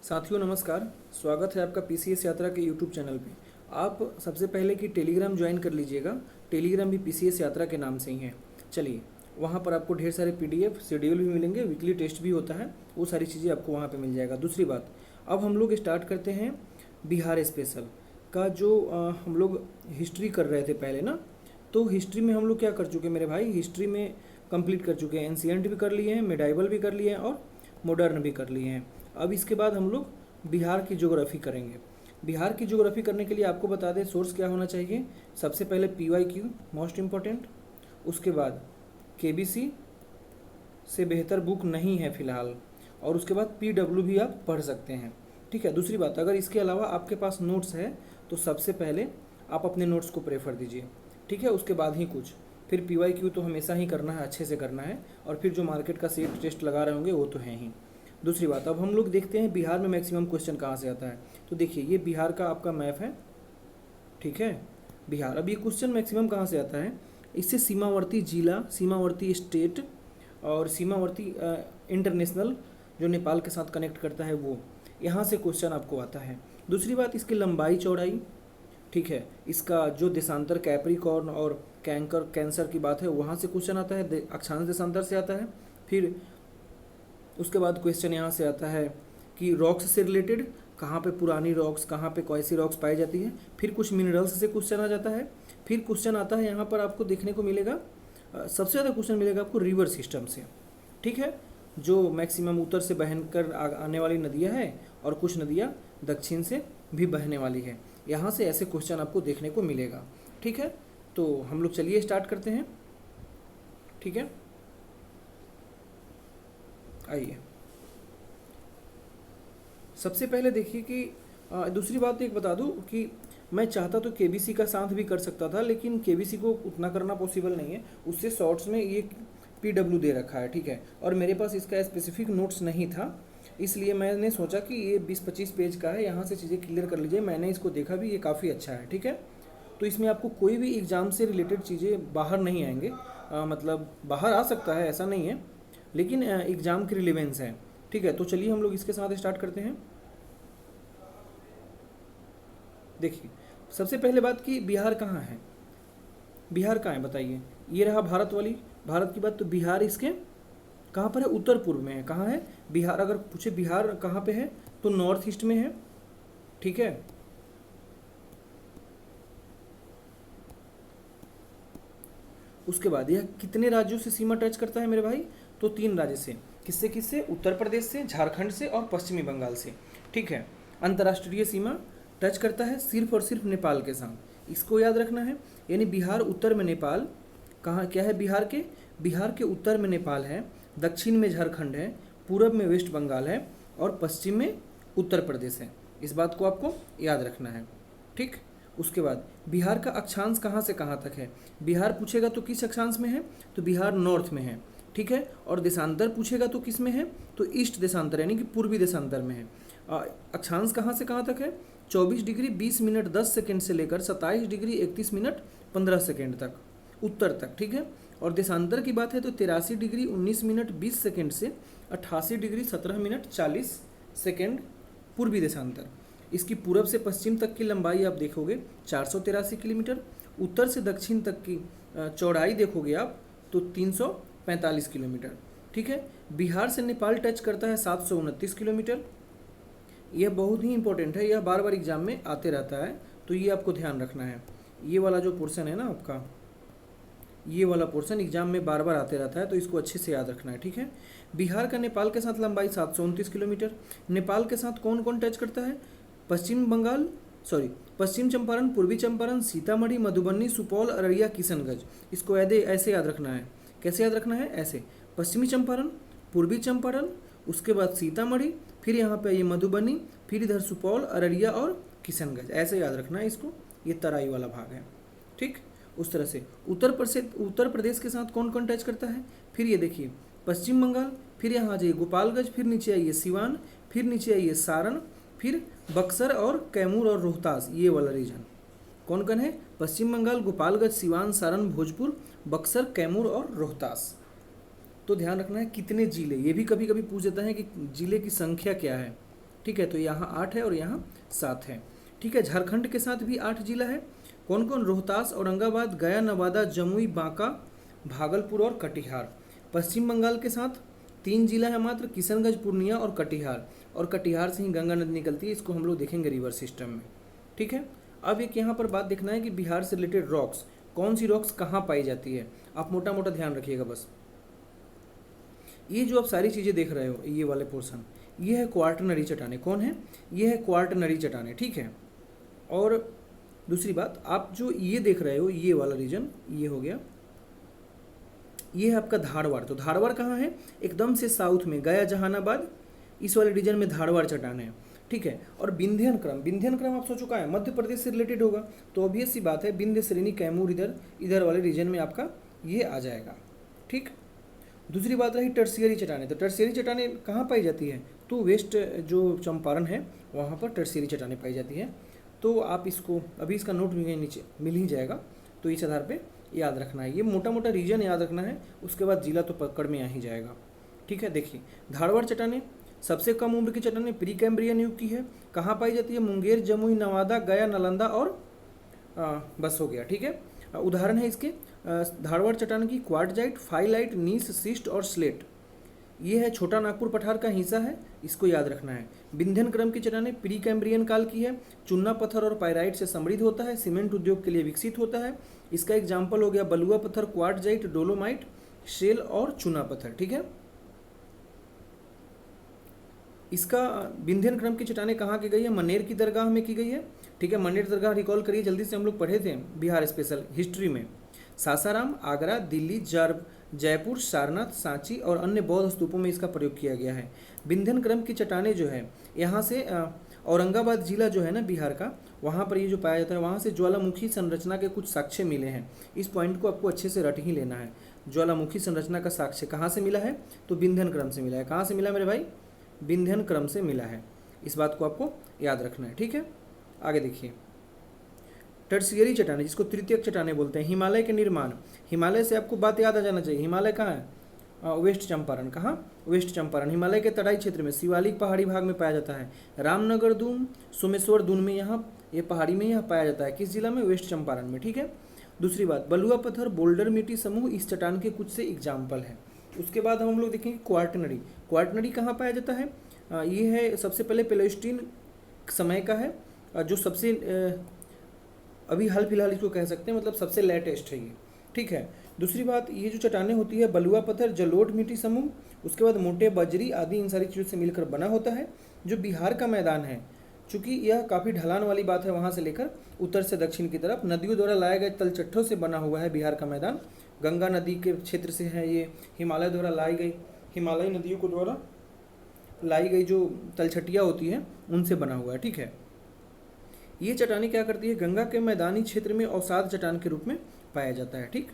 साथियों नमस्कार। स्वागत है आपका पीसीएस यात्रा के यूट्यूब चैनल पे। आप सबसे पहले कि टेलीग्राम ज्वाइन कर लीजिएगा। टेलीग्राम भी पीसीएस यात्रा के नाम से ही है। चलिए, वहाँ पर आपको ढेर सारे पीडीएफ शेड्यूल भी मिलेंगे, वीकली टेस्ट भी होता है, वो सारी चीज़ें आपको वहाँ पे मिल जाएगा। दूसरी बात, अब हम लोग स्टार्ट करते हैं बिहार स्पेशल का जो हम लोग हिस्ट्री कर रहे थे पहले ना। तो हिस्ट्री में हम लोग क्या कर चुके हैं मेरे भाई, हिस्ट्री में कंप्लीट कर चुके हैं। एंशिएंट भी कर लिए हैं, मिडाइवल भी कर लिए हैं और मॉडर्न भी कर लिए हैं। अब इसके बाद हम लोग बिहार की ज्योग्राफी करेंगे। बिहार की ज्योग्राफी करने के लिए आपको बता दें सोर्स क्या होना चाहिए। सबसे पहले PYQ मोस्ट इम्पॉर्टेंट, उसके बाद KBC से बेहतर बुक नहीं है फ़िलहाल, और उसके बाद PW भी आप पढ़ सकते हैं। ठीक है। दूसरी बात, अगर इसके अलावा आपके पास नोट्स है तो सबसे पहले आप अपने नोट्स को प्रेफर दीजिए। ठीक है। उसके बाद ही कुछ, फिर PYQ तो हमेशा ही करना है, अच्छे से करना है, और फिर जो मार्केट का सेट टेस्ट लगा रहे होंगे वो तो है ही। दूसरी बात, अब हम लोग देखते हैं बिहार में मैक्सिमम क्वेश्चन कहाँ से आता है। तो देखिए, ये बिहार का आपका मैप है। ठीक है। बिहार, अब ये क्वेश्चन मैक्सिमम कहाँ से आता है, इससे सीमावर्ती जिला, सीमावर्ती स्टेट और सीमावर्ती इंटरनेशनल जो नेपाल के साथ कनेक्ट करता है वो, यहाँ से क्वेश्चन आपको आता है। दूसरी बात, इसकी लंबाई चौड़ाई। ठीक है। इसका जो देशांतर कैप्रिकॉर्न और कैंसर की बात है, वहाँ से क्वेश्चन आता है, अक्षांश देशांतर से आता है। फिर उसके बाद क्वेश्चन यहाँ से आता है कि रॉक्स से रिलेटेड, कहाँ पे पुरानी रॉक्स, कहाँ पे कैसी रॉक्स पाई जाती है। फिर कुछ मिनरल्स से क्वेश्चन आ जाता है। फिर क्वेश्चन आता है यहाँ पर आपको देखने को मिलेगा, सबसे ज़्यादा क्वेश्चन मिलेगा आपको रिवर सिस्टम से। ठीक है। जो मैक्सिमम उत्तर से बहन कर आने वाली नदियाँ हैं और कुछ नदियाँ दक्षिण से भी बहने वाली है, यहाँ से ऐसे क्वेश्चन आपको देखने को मिलेगा। ठीक है। तो हम लोग चलिए स्टार्ट करते हैं। ठीक है, आइए। सबसे पहले देखिए कि दूसरी बात एक बता दूं कि मैं चाहता तो KBC का साथ भी कर सकता था, लेकिन KBC को उतना करना पॉसिबल नहीं है। उससे शॉर्ट्स में ये PW दे रखा है। ठीक है। और मेरे पास इसका स्पेसिफिक नोट्स नहीं था, इसलिए मैंने सोचा कि ये 20-25 पेज का है, यहाँ से चीज़ें क्लियर कर लीजिए। मैंने इसको देखा भी, ये काफ़ी अच्छा है। ठीक है। तो इसमें आपको कोई भी एग्ज़ाम से रिलेटेड चीज़ें बाहर नहीं आएंगे, मतलब बाहर आ सकता है ऐसा नहीं है, लेकिन एग्ज़ाम की रिलेवेंस है। ठीक है। तो चलिए हम लोग इसके साथ स्टार्ट करते हैं। देखिए, सबसे पहले बात कि बिहार कहाँ है। बिहार कहाँ है बताइए। ये रहा भारत वाली, भारत की बात। तो बिहार इसके कहाँ पर है, उत्तर पूर्व में है। कहाँ है बिहार, अगर पूछे बिहार कहाँ पे है तो नॉर्थ ईस्ट में है। ठीक है। उसके बाद यह कितने राज्यों से सीमा टच करता है मेरे भाई, तो 3 राज्य से। किससे किससे, उत्तर प्रदेश से, झारखंड से और पश्चिमी बंगाल से। ठीक है। अंतर्राष्ट्रीय सीमा टच करता है सिर्फ और सिर्फ नेपाल के साथ, इसको याद रखना है। यानी बिहार उत्तर में, नेपाल कहाँ क्या है बिहार के उत्तर में नेपाल है, दक्षिण में झारखंड है, पूरब में वेस्ट बंगाल है और पश्चिम में उत्तर प्रदेश है। इस बात को आपको याद रखना है। ठीक। उसके बाद बिहार का अक्षांश कहाँ से कहाँ तक है। बिहार पूछेगा तो किस अक्षांश में है, तो बिहार नॉर्थ में है। ठीक है। और देशांतर पूछेगा तो किस में है, तो ईस्ट देशांतर यानी कि पूर्वी देशांतर में है। अक्षांश कहाँ से कहाँ तक है, 24 डिग्री 20 मिनट 10 सेकेंड से लेकर 27 डिग्री 31 मिनट 15 सेकेंड तक, उत्तर तक। ठीक है। और देशांतर की बात है तो 83 डिग्री 19 मिनट 20 सेकेंड से 88 डिग्री 17 मिनट 40 सेकेंड पूर्वी देशांतर। इसकी पूरब से पश्चिम तक की लंबाई आप देखोगे 483 किलोमीटर, उत्तर से दक्षिण तक की चौड़ाई देखोगे आप तो 345 किलोमीटर। ठीक है। बिहार से नेपाल टच करता है 729 किलोमीटर। यह बहुत ही इंपॉर्टेंट है, यह बार बार एग्जाम में आते रहता है, तो ये आपको ध्यान रखना है। ये वाला जो पोर्शन है ना आपका, ये वाला पोर्शन एग्जाम में बार बार आते रहता है, तो इसको अच्छे से याद रखना है। ठीक है। बिहार का नेपाल के साथ लंबाई 729 किलोमीटर। नेपाल के साथ कौन कौन टच करता है, पश्चिम चंपारण, पूर्वी चंपारण, सीतामढ़ी, मधुबनी, सुपौल, अररिया, किशनगंज। इसको ऐसे याद रखना है। कैसे याद रखना है, ऐसे, पश्चिमी चंपारण, पूर्वी चंपारण, उसके बाद सीतामढ़ी, फिर यहाँ पे ये मधुबनी, फिर इधर सुपौल, अररिया और किशनगंज। ऐसे याद रखना है इसको, ये तराई वाला भाग है। ठीक। उस तरह से उत्तर प्रदेश के साथ कौन कौन टच करता है, फिर ये देखिए पश्चिम बंगाल, फिर यहाँ आ जाइए गोपालगंज, फिर नीचे आइए सिवान, फिर नीचे आइए सारण, फिर बक्सर और कैमूर और रोहतास। ये वाला रीजन कौन कौन है, पश्चिम बंगाल, गोपालगंज, सिवान, सारण, भोजपुर, बक्सर, कैमूर और रोहतास। तो ध्यान रखना है कितने जिले, ये भी कभी कभी पूछ देता है कि जिले की संख्या क्या है। ठीक है, तो यहाँ 8 है और यहाँ 7 है। ठीक है, झारखंड के साथ भी 8 जिला है। कौन कौन? रोहतास, औरंगाबाद, गया, नवादा, जमुई, बांका, भागलपुर और कटिहार। पश्चिम बंगाल के साथ 3 जिला है मात्र, किशनगंज, पूर्णिया और कटिहार। और कटिहार से ही गंगा नदी निकलती है, इसको हम लोग देखेंगे रिवर सिस्टम में। ठीक है, अब एक यहाँ पर बात देखना है कि बिहार से रिलेटेड रॉक्स, कौन सी रॉक्स कहाँ पाई जाती है। आप मोटा मोटा ध्यान रखिएगा बस। ये जो आप सारी चीज़ें देख रहे हो, ये वाले पोर्शन, ये है क्वार्टनरी चट्टाने। कौन है? ये है क्वार्टनरी चट्टाने। ठीक है, और दूसरी बात, आप जो ये देख रहे हो, ये वाला रीजन, ये हो गया, ये है आपका धारवाड़। तो धारवाड़ कहाँ है? एकदम से साउथ में, गया, जहानाबाद, इस वाले रीजन में धारवाड़ चट्टान है। ठीक है, और विंध्यन क्रम, विंध्यन क्रम आप सोचो का है, मध्य प्रदेश से रिलेटेड होगा, तो ऑब्वियस सी बात है विंध्य श्रेणी, कैमूर, इधर वाले रीजन में आपका ये आ जाएगा। ठीक, दूसरी बात रही टर्शियरी चट्टाने। तो टर्शियरी चट्टाने कहाँ पाई जाती है? तो वेस्ट जो चंपारण है वहाँ पर टर्शियरी चट्टाने पाई जाती है। तो आप इसको, अभी इसका नोट भी नीचे मिल ही जाएगा, तो इस आधार पे याद रखना है। ये मोटा मोटा रीजन याद रखना है, उसके बाद जिला तो पकड़ में आ ही जाएगा। ठीक है, देखिए धारवाड़ चट्टाने सबसे कम उम्र की चट्टाने, प्री कैम्ब्रियन युग की है। कहाँ पाई जाती है? मुंगेर, जमुई, नवादा, गया, नालंदा और बस हो गया। ठीक है, उदाहरण है इसके धारवाड़ चट्टान की क्वार्टजाइट, फाइलाइट, नीस, सिस्ट और स्लेट। ये है छोटा नागपुर पठार का हिस्सा है, इसको याद रखना है। विंध्यन क्रम की चट्टाने प्री कैम्ब्रियन काल की है, चूना पत्थर और पायराइट से समृद्ध होता है, सीमेंट उद्योग के लिए विकसित होता है। इसका एग्जाम्पल हो गया बलुआ पत्थर, क्वार्टजाइट, डोलोमाइट, शेल और चूना पत्थर। ठीक है, इसका विंध्यन क्रम की चट्टाने कहाँ की गई है? मनेर की दरगाह में की गई है। ठीक है, मनेर दरगाह रिकॉल करिए जल्दी से, हम लोग पढ़े थे बिहार स्पेशल हिस्ट्री में। सासाराम, आगरा, दिल्ली, जयपुर, सारनाथ, सांची और अन्य बौद्ध स्तूपों में इसका प्रयोग किया गया है। विंध्यन क्रम की चट्टाने जो है, यहाँ से औरंगाबाद जिला जो है ना बिहार का, वहाँ पर ये जो पाया जाता है, वहाँ से ज्वालामुखी संरचना के कुछ साक्ष्य मिले हैं। इस पॉइंट को आपको अच्छे से रट ही लेना है। ज्वालामुखी संरचना का साक्ष्य कहाँ से मिला है? तो विंध्यन क्रम से मिला है। कहाँ से मिला मेरे भाई? विंध्यन क्रम से मिला है। इस बात को आपको याद रखना है। ठीक है, आगे देखिए टर्शियरी चट्टाने, जिसको तृतीयक चट्टाने बोलते हैं। हिमालय के निर्माण, हिमालय से आपको बात याद आ जाना चाहिए। हिमालय कहाँ है? वेस्ट चंपारण। कहाँ? वेस्ट चंपारण। हिमालय के तराई क्षेत्र में शिवालिक पहाड़ी भाग में पाया जाता है। रामनगर दून, सोमेश्वर दून में यहाँ ये पहाड़ी में यह पाया जाता है। किस जिला में? वेस्ट चंपारण में। ठीक है, दूसरी बात, बलुआ पत्थर, बोल्डर मिट्टी समूह इस चट्टान के कुछ से एग्जाम्पल है। उसके बाद हम लोग देखेंगे क्वार्टनरी। क्वार्टनरी कहाँ पाया जाता है? ये है सबसे पहले प्लेस्टीन समय का है, जो सबसे अभी हाल फिलहाल इसको कह सकते हैं, मतलब सबसे लेटेस्ट है ये। ठीक है, दूसरी बात, ये जो चट्टानें होती है बलुआ पत्थर, जलोढ़ मिट्टी समूह, उसके बाद मोटे बजरी आदि, इन सारी चीज़ों से मिलकर बना होता है। जो बिहार का मैदान है, चूँकि यह काफ़ी ढलान वाली बात है, वहाँ से लेकर उत्तर से दक्षिण की तरफ नदियों द्वारा लाए गए तलचट्टों से बना हुआ है बिहार का मैदान। गंगा नदी के क्षेत्र से है ये, हिमालय द्वारा लाई गई, हिमालयी नदियों को द्वारा लाई गई जो तलछटियाँ होती हैं, उनसे बना हुआ है। ठीक है, ये चट्टानें क्या करती है? गंगा के मैदानी क्षेत्र में अवसाद चट्टान के रूप में पाया जाता है। ठीक,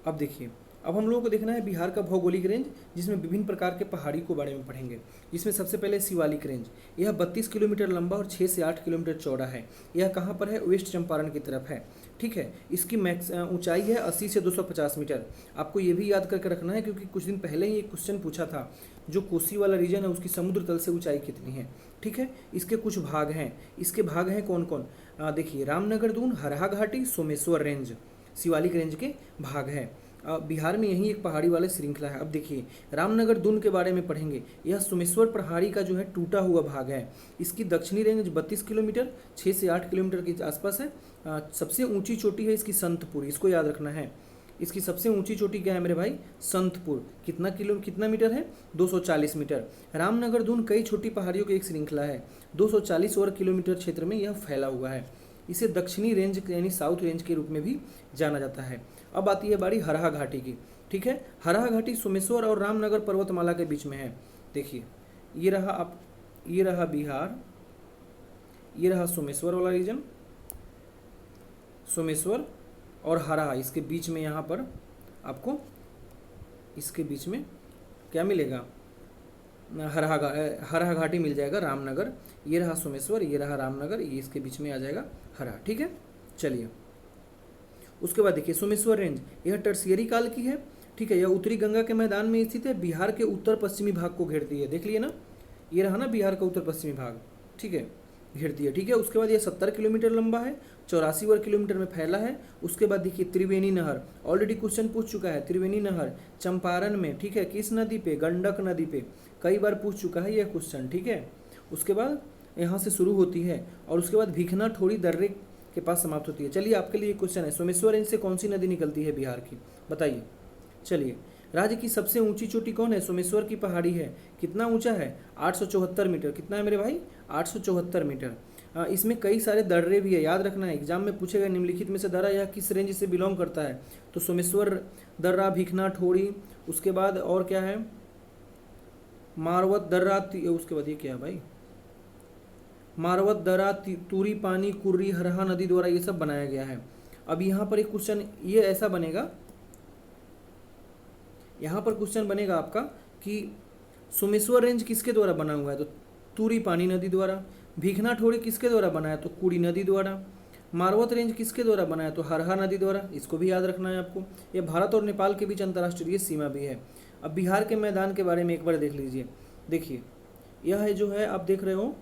अब देखिए, अब हम लोगों को देखना है बिहार का भौगोलिक रेंज, जिसमें विभिन्न प्रकार के पहाड़ी को बारे में पढ़ेंगे। जिसमें सबसे पहले शिवालिक रेंज, यह 32 किलोमीटर लंबा और 6 से 8 किलोमीटर चौड़ा है। यह कहाँ पर है? वेस्ट चंपारण की तरफ है। ठीक है, इसकी मैक्स ऊंचाई है 80 से 250 मीटर। आपको ये भी याद करके रखना है, क्योंकि कुछ दिन पहले ही एक क्वेश्चन पूछा था, जो कोसी वाला रीजन है उसकी समुद्र तल से ऊंचाई कितनी है। ठीक है, इसके कुछ भाग हैं। इसके भाग हैं कौन कौन? देखिए, रामनगर दून, हरहा घाटी, सोमेश्वर रेंज शिवालिक रेंज के भाग है। बिहार में यही एक पहाड़ी वाले श्रृंखला है। अब देखिए, रामनगर दून के बारे में पढ़ेंगे। यह सोमेश्वर पहाड़ी का जो है टूटा हुआ भाग है। इसकी दक्षिणी रेंज 32 किलोमीटर 6 से 8 किलोमीटर के आसपास है। सबसे ऊंची चोटी है इसकी संतपुर, इसको याद रखना है। इसकी सबसे ऊंची चोटी क्या है मेरे भाई? संतपुर। कितना मीटर है? 240 मीटर। रामनगर दून कई छोटी पहाड़ियों की एक श्रृंखला है। 240 वर्ग किलोमीटर क्षेत्र में यह फैला हुआ है। इसे दक्षिणी रेंज यानी साउथ रेंज के रूप में भी जाना जाता है। अब आती है बारी हरहा घाटी की। ठीक है, हरहा घाटी सोमेश्वर और रामनगर पर्वतमाला के बीच में है। देखिए, ये रहा बिहार, ये रहा सोमेश्वर वाला रीजन, सोमेश्वर और हरहा, इसके बीच में यहाँ पर आपको इसके बीच में क्या मिलेगा? हरहा घाटी मिल जाएगा, रामनगर। ये रहा सोमेश्वर, ये रहा रामनगर, ये इसके बीच में आ जाएगा हरहा। ठीक है, चलिए उसके बाद देखिए सोमेश्वर रेंज, यह टर्शियरी काल की है। ठीक है, यह उत्तरी गंगा के मैदान में स्थित है। बिहार के उत्तर पश्चिमी भाग को घेरती है। देख लिए ना, ये रहा ना बिहार का उत्तर पश्चिमी भाग, ठीक है, घेरती है, ठीक है। उसके बाद ये 70 किलोमीटर लंबा है, 84 वर्ग किलोमीटर में फैला है। उसके बाद देखिए त्रिवेणी नहर, ऑलरेडी क्वेश्चन पूछ चुका है, त्रिवेणी नहर चंपारण में, ठीक है, किस नदी पे, गंडक नदी पे, कई बार पूछ चुका है यह क्वेश्चन, ठीक है। उसके बाद यहाँ से शुरू होती है और उसके बाद भिखना ठोड़ी दर्रे के पास समाप्त होती है। चलिए आपके लिए क्वेश्चन है, सोमेश्वर रेंज से कौन सी नदी निकलती है बिहार की, बताइए। चलिए, राज्य की सबसे ऊंची चोटी कौन है, सोमेश्वर की पहाड़ी है। कितना ऊंचा है, 874 मीटर। कितना है मेरे भाई, 874 मीटर। इसमें कई सारे दर्रे भी है, याद रखना है, एग्जाम में पूछेगा निम्नलिखित में से दर्रा यह किस रेंज से बिलोंग करता है। तो सोमेश्वर दर्रा, भिखना ठोड़ी, उसके बाद और क्या है, मारवत दर्रा, उसके बाद ये क्या है भाई, मारवत दर्रा, तूरी पानी, कुर्री, हरहा नदी द्वारा ये सब बनाया गया है। अब यहाँ पर एक क्वेश्चन ये ऐसा बनेगा, यहाँ पर क्वेश्चन बनेगा आपका कि सोमेश्वर रेंज किसके द्वारा बना हुआ है, तो तूरी पानी नदी द्वारा। भिखना ठोड़ी किसके द्वारा बना है, तो कुड़ी नदी द्वारा। मारवत रेंज किसके द्वारा बना है, तो हरहा नदी द्वारा। इसको भी याद रखना है आपको। ये भारत और नेपाल के बीच अंतर्राष्ट्रीय सीमा भी है। अब बिहार के मैदान के बारे में एक बार देख लीजिए। देखिए, यह है जो है आप देख रहे हो,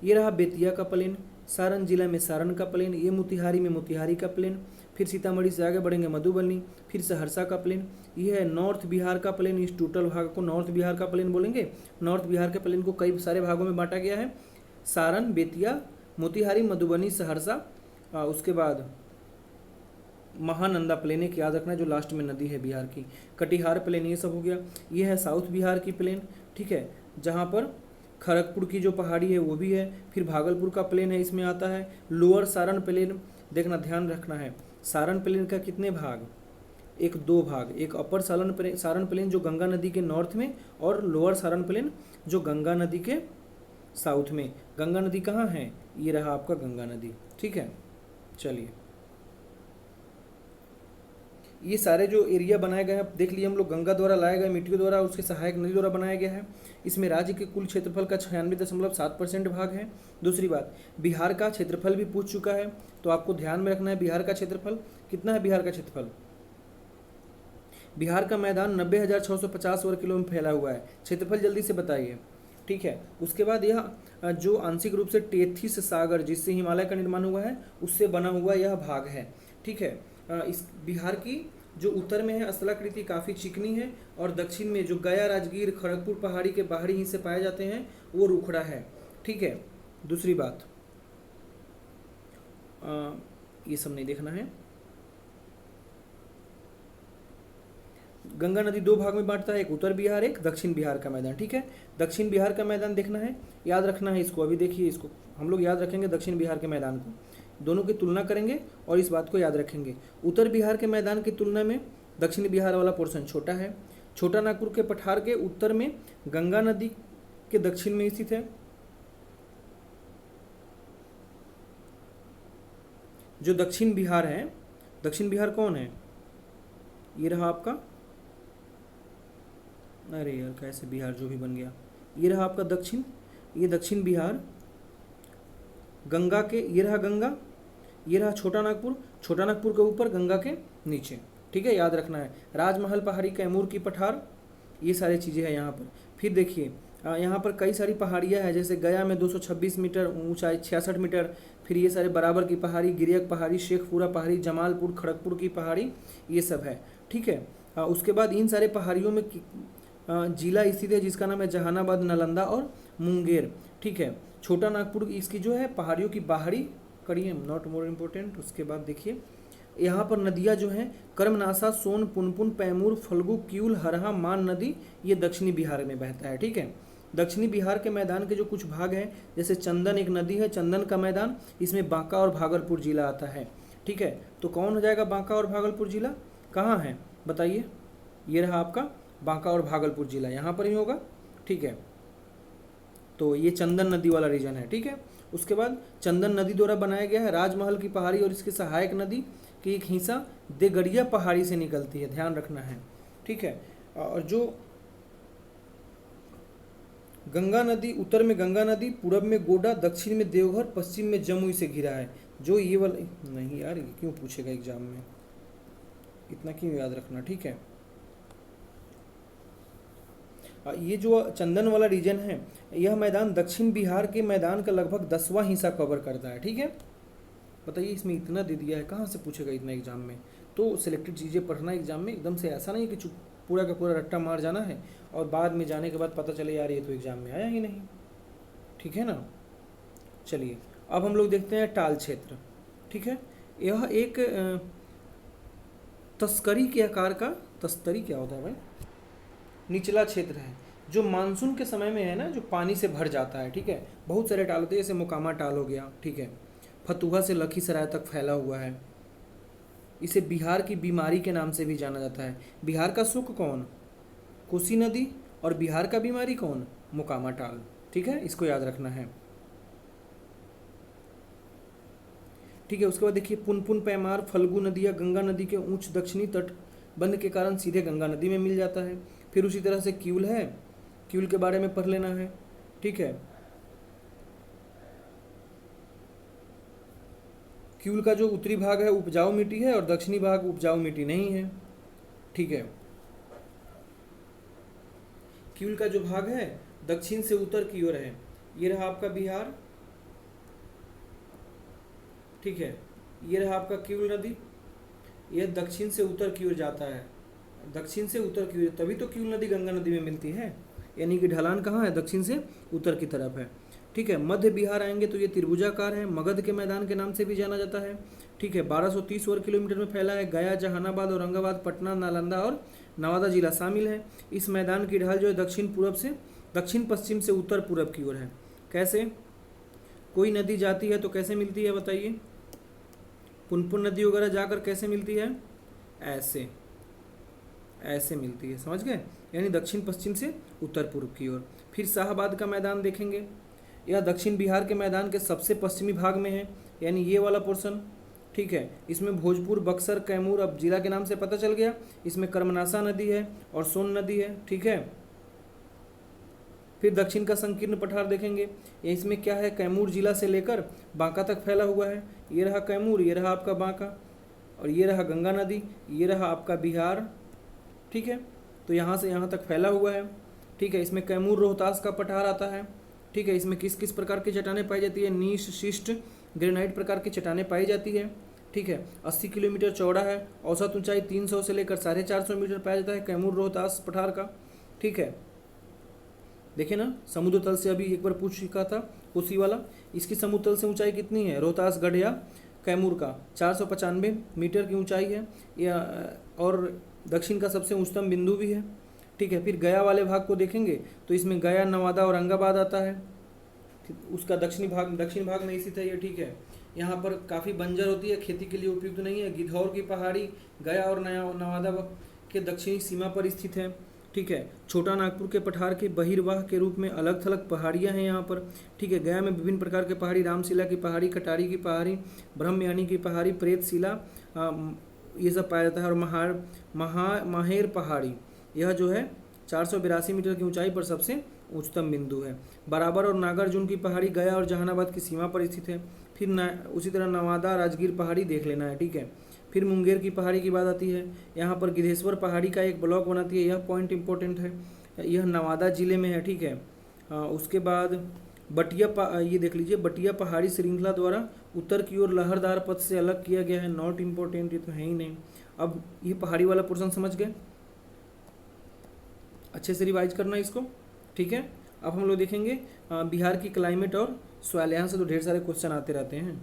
ये रहा बेतिया का प्लेन, सारण जिला में सारण का प्लेन, ये मोतिहारी में मोतिहारी का प्लेन, फिर सीतामढ़ी से आगे बढ़ेंगे मधुबनी, फिर सहरसा का प्लेन, ये है नॉर्थ बिहार का प्लेन। इस टोटल भाग को नॉर्थ बिहार का प्लेन बोलेंगे। नॉर्थ बिहार के प्लेन को कई सारे भागों में बांटा गया है, सारण, बेतिया, मोतिहारी, मधुबनी, सहरसा, उसके बाद महानंदा प्लेन एक याद रखना जो लास्ट में नदी है बिहार की, कटिहार प्लेन, ये सब हो गया। ये है साउथ बिहार की प्लेन, ठीक है, जहाँ पर खड़गपुर की जो पहाड़ी है वो भी है। फिर भागलपुर का प्लेन है, इसमें आता है लोअर सारण प्लेन। देखना, ध्यान रखना है, सारण प्लेन का कितने भाग, एक दो भाग, एक अपर सारण प्लेन जो गंगा नदी के नॉर्थ में, और लोअर सारण प्लेन जो गंगा नदी के साउथ में। गंगा नदी कहाँ है, ये रहा आपका गंगा नदी, ठीक है। चलिए, ये सारे जो एरिया बनाए गए हैं देख लिए हम लोग, गंगा द्वारा लाए गए, मिट्टियों द्वारा, उसके सहायक नदी द्वारा बनाया गया है। इसमें राज्य के कुल क्षेत्रफल का 96.7% भाग है। दूसरी बात, बिहार का क्षेत्रफल भी पूछ चुका है, तो आपको ध्यान में रखना है बिहार का क्षेत्रफल कितना है। बिहार का क्षेत्रफल, बिहार का मैदान 90,650 वर्ग किलोमीटर में फैला हुआ है। क्षेत्रफल जल्दी से बताइए, ठीक है। उसके बाद यह जो आंशिक रूप से टेथिस सागर जिससे हिमालय का निर्माण हुआ है उससे बना हुआ यह भाग है, ठीक है। इस बिहार की जो उत्तर में है स्थलाकृति काफ़ी चिकनी है, और दक्षिण में जो गया, राजगीर, खड़गपुर पहाड़ी के बाहरी हिस्से पाए जाते हैं वो रुखड़ा है, ठीक है। दूसरी बात, ये सब नहीं देखना है। गंगा नदी दो भाग में बांटता है, एक उत्तर बिहार, एक दक्षिण बिहार का मैदान, ठीक है। दक्षिण बिहार का मैदान देखना है, याद रखना है इसको। अभी देखिए, इसको हम लोग याद रखेंगे दक्षिण बिहार के मैदान को, दोनों की तुलना करेंगे और इस बात को याद रखेंगे। उत्तर बिहार के मैदान की तुलना में दक्षिण बिहार वाला पोर्शन छोटा है। छोटा नागपुर के पठार के उत्तर में, गंगा नदी के दक्षिण में स्थित है। जो दक्षिण बिहार है, दक्षिण बिहार कौन है, ये रहा आपका, अरे यार कैसे बिहार जो भी बन गया, ये रहा आपका दक्षिण, ये दक्षिण बिहार गंगा के, ये रहा गंगा, ये रहा छोटा नागपुर, छोटा नागपुर के ऊपर, गंगा के नीचे, ठीक है, याद रखना है। राजमहल पहाड़ी, कैमूर की पठार, ये सारी चीज़ें हैं यहाँ पर। फिर देखिए यहाँ पर कई सारी पहाड़ियाँ हैं, जैसे गया में 226 मीटर ऊंचाई, 66 मीटर। फिर ये सारे बराबर की पहाड़ी, गिरियक पहाड़ी, शेखपुरा पहाड़ी, जमालपुर, खड़गपुर की पहाड़ी, ये सब है, ठीक है। उसके बाद इन सारे पहाड़ियों में जिला स्थित है जिसका नाम है जहानाबाद, नालंदा और मुंगेर, ठीक है। छोटा नागपुर इसकी जो है पहाड़ियों की बाहरी कड़ी है, नॉट मोर इम्पोर्टेंट। उसके बाद देखिए यहाँ पर नदियाँ जो हैं, कर्मनाशा, सोन, पुनपुन, पैमूर, फल्गु, क्यूल, हरहा, मान नदी, ये दक्षिणी बिहार में बहता है, ठीक है। दक्षिणी बिहार के मैदान के जो कुछ भाग हैं, जैसे चंदन एक नदी है, चंदन का मैदान, इसमें बांका और भागलपुर जिला आता है, ठीक है। तो कौन हो जाएगा बांका और भागलपुर जिला, कहाँ है बताइए, ये रहा आपका बांका और भागलपुर जिला, यहाँ पर ही होगा, ठीक है। तो ये चंदन नदी वाला रीजन है, ठीक है। उसके बाद चंदन नदी द्वारा बनाया गया है राजमहल की पहाड़ी, और इसके सहायक नदी की एक हिस्सा देगड़िया पहाड़ी से निकलती है, ध्यान रखना है, ठीक है। और जो गंगा नदी, उत्तर में गंगा नदी, पूरब में गोडा, दक्षिण में देवघर, पश्चिम में जमुई से घिरा है। जो ये वाला, नहीं यार ये क्यों पूछेगा एग्जाम में, इतना क्यों याद रखना, ठीक है। ये जो चंदन वाला रीजन है, यह मैदान दक्षिण बिहार के मैदान का लगभग 10वां हिस्सा कवर करता है। ठीक है, बताइए इसमें इतना दे दिया है, कहाँ से पूछेगा इतना एग्जाम में। तो सिलेक्टेड चीज़ें पढ़ना एग्जाम में, एकदम से ऐसा नहीं कि चुप पूरा का पूरा रट्टा मार जाना है और बाद में जाने के बाद पता चले यार ये तो एग्जाम में आया ही नहीं। ठीक है ना। चलिए अब हम लोग देखते हैं टाल क्षेत्र। ठीक है, यह एक तस्करी के आकार का, तस्तरी क्या होता है भाई, निचला क्षेत्र है जो मानसून के समय में है ना, जो पानी से भर जाता है। ठीक है, बहुत सारे टाल होते हैं, जैसे मोकामा टाल हो गया। ठीक है, फतुहा से लखीसराय तक फैला हुआ है। इसे बिहार की बीमारी के नाम से भी जाना जाता है। बिहार का सुख कौन, कोसी नदी, और बिहार का बीमारी कौन, मोकामा टाल। ठीक है, इसको याद रखना है। ठीक है, उसके बाद देखिए पुनपुन, पैमार, फल्गु नदियाँ गंगा नदी के उच्च दक्षिणी तट बंध के कारण सीधे गंगा नदी में मिल जाता है। फिर उसी तरह से क्यूल है, क्यूल के बारे में पढ़ लेना है। ठीक है, क्यूल का जो उत्तरी भाग है उपजाऊ मिट्टी है और दक्षिणी भाग उपजाऊ मिट्टी नहीं है। ठीक है, क्यूल का जो भाग है दक्षिण से उत्तर की ओर है, ये रहा आपका बिहार। ठीक है, ये रहा आपका क्यूल नदी, यह दक्षिण से उत्तर की ओर जाता है, दक्षिण से उत्तर की ओर, तभी तो क्यूल नदी गंगा नदी में मिलती है। यानी कि ढलान कहाँ है, दक्षिण से उत्तर की तरफ है। ठीक है, मध्य बिहार आएंगे तो ये त्रिभुजाकार है, मगध के मैदान के नाम से भी जाना जाता है। ठीक है, 1230 वर्ग किलोमीटर में फैला है। गया, जहानाबाद, औरंगाबाद, पटना, नालंदा और नवादा जिला शामिल है। इस मैदान की ढाल जो है दक्षिण पूर्व से, दक्षिण पश्चिम से उत्तर पूर्व की ओर है। कैसे, कोई नदी जाती है तो कैसे मिलती है बताइए, पुनपुन नदी वगैरह जाकर कैसे मिलती है, ऐसे ऐसे मिलती है, समझ गए, यानी दक्षिण पश्चिम से उत्तर पूर्व की ओर। फिर शाहबाद का मैदान देखेंगे, यह दक्षिण बिहार के मैदान के सबसे पश्चिमी भाग में है, यानी ये वाला पोर्शन। ठीक है, इसमें भोजपुर, बक्सर, कैमूर, अब जिला के नाम से पता चल गया। इसमें कर्मनाशा नदी है और सोन नदी है। ठीक है, फिर दक्षिण का संकीर्ण पठार देखेंगे, ये इसमें क्या है, कैमूर जिला से लेकर बांका तक फैला हुआ है। ये रहा कैमूर, ये रहा आपका बांका, और ये रहा गंगा नदी, ये रहा आपका बिहार। ठीक है, तो यहाँ से यहाँ तक फैला हुआ है। ठीक है, इसमें कैमूर रोहतास का पठार आता है। ठीक है, इसमें किस किस प्रकार की चट्टानें पाई जाती है, नीश, शिष्ट, ग्रेनाइट प्रकार की चट्टानें पाई जाती है। ठीक है, 80 किलोमीटर चौड़ा है, औसत ऊंचाई 300 से लेकर 450 मीटर पाया जाता है कैमूर रोहतास पठार का। ठीक है, देखिए ना, समुद्र तल से अभी एक बार पूछ चुका था कोसी वाला, इसकी समुद्र तल से ऊंचाई कितनी है, रोहतास गढ़ या कैमूर का 495 मीटर की ऊंचाई है, या और दक्षिण का सबसे उच्चतम बिंदु भी है। ठीक है, फिर गया वाले भाग को देखेंगे तो इसमें गया, नवादा, औरंगाबाद आता है। उसका दक्षिण भाग में स्थित है ये। ठीक है, यहाँ पर काफ़ी बंजर होती है, खेती के लिए उपयुक्त नहीं है। गिद्धौर की पहाड़ी गया और नवादा के दक्षिणी सीमा पर स्थित है। ठीक है, छोटा नागपुर के पठार के बहिर्वाह के रूप में अलग थलग पहाड़ियाँ हैं यहाँ पर। ठीक है, गया में विभिन्न प्रकार के पहाड़ी, रामशिला की पहाड़ी, कटारी की पहाड़ी, ब्रह्मयानी की पहाड़ी, प्रेतशिला, ये सब पाया जाता है। और माहेर पहाड़ी, यह जो है 482 मीटर की ऊंचाई पर सबसे उच्चतम बिंदु है। बराबर और नागार्जुन की पहाड़ी गया और जहानाबाद की सीमा पर स्थित है। फिर उसी तरह नवादा, राजगीर पहाड़ी देख लेना है। ठीक है, फिर मुंगेर की पहाड़ी की बात आती है, यहाँ पर गिद्धेश्वर पहाड़ी का एक ब्लॉक बनाती है, यह पॉइंट इंपॉर्टेंट है, यह नवादा जिले में है। ठीक है, उसके बाद ये देख लीजिए, बटिया पहाड़ी श्रृंखला द्वारा उत्तर की ओर लहरदार पथ से अलग किया गया है, नॉट इम्पोर्टेंट, ये तो है ही नहीं। अब ये पहाड़ी वाला पोर्शन समझ गए, अच्छे से रिवाइज करना इसको। ठीक है, अब हम लोग देखेंगे बिहार की क्लाइमेट और सॉइल, यहाँ से तो ढेर सारे क्वेश्चन आते रहते हैं।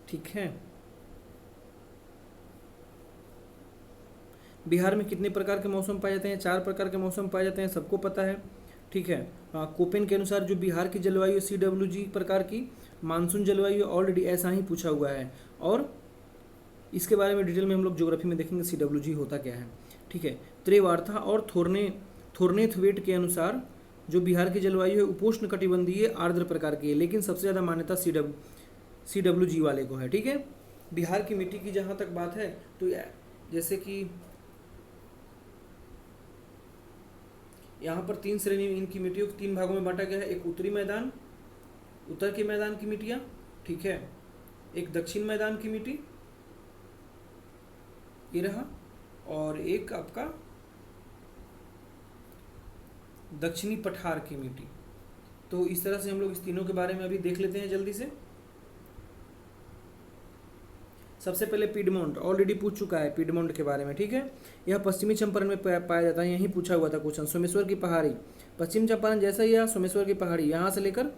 ठीक है, बिहार में कितने प्रकार के मौसम पाए जाते हैं, 4 प्रकार के मौसम पाए जाते हैं, सबको पता है। ठीक है, कोपेन के अनुसार जो बिहार की जलवायु CWG प्रकार की मानसून जलवायु ऑलरेडी ऐसा ही पूछा हुआ है, और इसके बारे में डिटेल में हम लोग ज्योग्राफी में देखेंगे CWG होता क्या है। ठीक है, त्रिवार्था और थोर्नेथवेट के अनुसार जो बिहार की जलवायु है उपोष्ण कटिबंधीय आर्द्र प्रकार की है, लेकिन सबसे ज़्यादा मान्यता CWG वाले को है। ठीक है, बिहार की मिट्टी की जहाँ तक बात है तो जैसे कि यहाँ पर 3 श्रेणी इनकी मिट्टियों को 3 भागों में बांटा गया है। एक उत्तरी मैदान, उत्तर के मैदान की मिट्टियाँ। ठीक है, एक दक्षिण मैदान की मिट्टी, ये रहा, और एक आपका दक्षिणी पठार की मिट्टी। तो इस तरह से हम लोग इस तीनों के बारे में अभी देख लेते हैं जल्दी से। सबसे पहले पिडमोंट, ऑलरेडी पूछ चुका है पिडमोंट के बारे में, ठीक है। यह पश्चिमी चंपारण में पाया जाता है, यहीं पूछा हुआ था क्वेश्चन। सोमेश्वर की पहाड़ी, पश्चिम चंपारण जैसा ही है, सोमेश्वर की पहाड़ी यहाँ से लेकर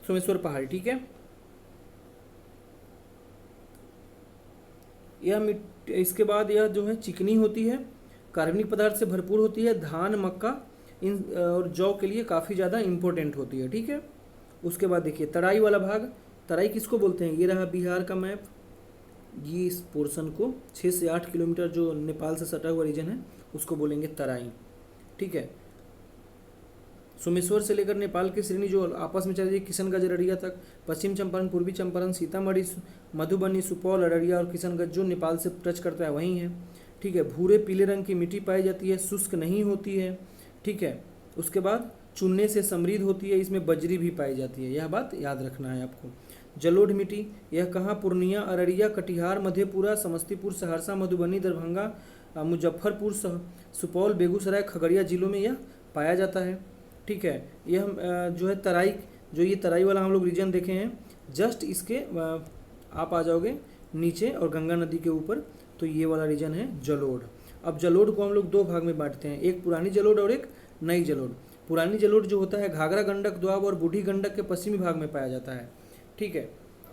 सोमेश्वर पहाड़ी, ठीक है। इसके बाद यह जो है चिकनी होती है, कार्बनिक पदार्थ से भरपूर होती है, धान मक्का इन और जौ के लिए काफ़ी ज़्यादा इम्पोर्टेंट होती है, ठीक है। उसके बाद देखिए तराई वाला भाग, तराई किसको बोलते हैं, ये रहा बिहार का मैप, ये इस पोर्शन को 6 से 8 किलोमीटर जो नेपाल से सटा हुआ रीजन है उसको बोलेंगे तराई, ठीक है। सोमेश्वर से लेकर नेपाल की श्रेणी जो आपस में चल रही है किशनगंज अररिया तक, पश्चिम चंपारण, पूर्वी चंपारण, सीतामढ़ी, मधुबनी, सुपौल, अररिया और किशनगंज जो नेपाल से टच करता है वहीं है, ठीक है। भूरे पीले रंग की मिट्टी पाई जाती है, शुष्क नहीं होती है, ठीक है। उसके बाद चूने से समृद्ध होती है, इसमें बजरी भी पाई जाती है, यह बात याद रखना है आपको। जलोढ़ मिट्टी, यह कहाँ, पूर्णिया, अररिया, कटिहार, मधेपुरा, समस्तीपुर, सहरसा, मधुबनी, दरभंगा, मुजफ्फरपुर, सुपौल, बेगूसराय, खगड़िया जिलों में यह पाया जाता है, ठीक है। यह जो है तराई, जो ये तराई वाला हम लोग रीजन देखे हैं, जस्ट इसके आप आ जाओगे नीचे और गंगा नदी के ऊपर, तो ये वाला रीजन है जलोढ़। अब जलोढ़ को हम लोग दो भाग में बांटते हैं, एक पुरानी जलोढ़ और एक नई जलोढ़। पुरानी जलोढ़ जो होता है घाघरा गंडक, दोआब और बूढ़ी गंडक के पश्चिमी भाग में पाया जाता है, ठीक है।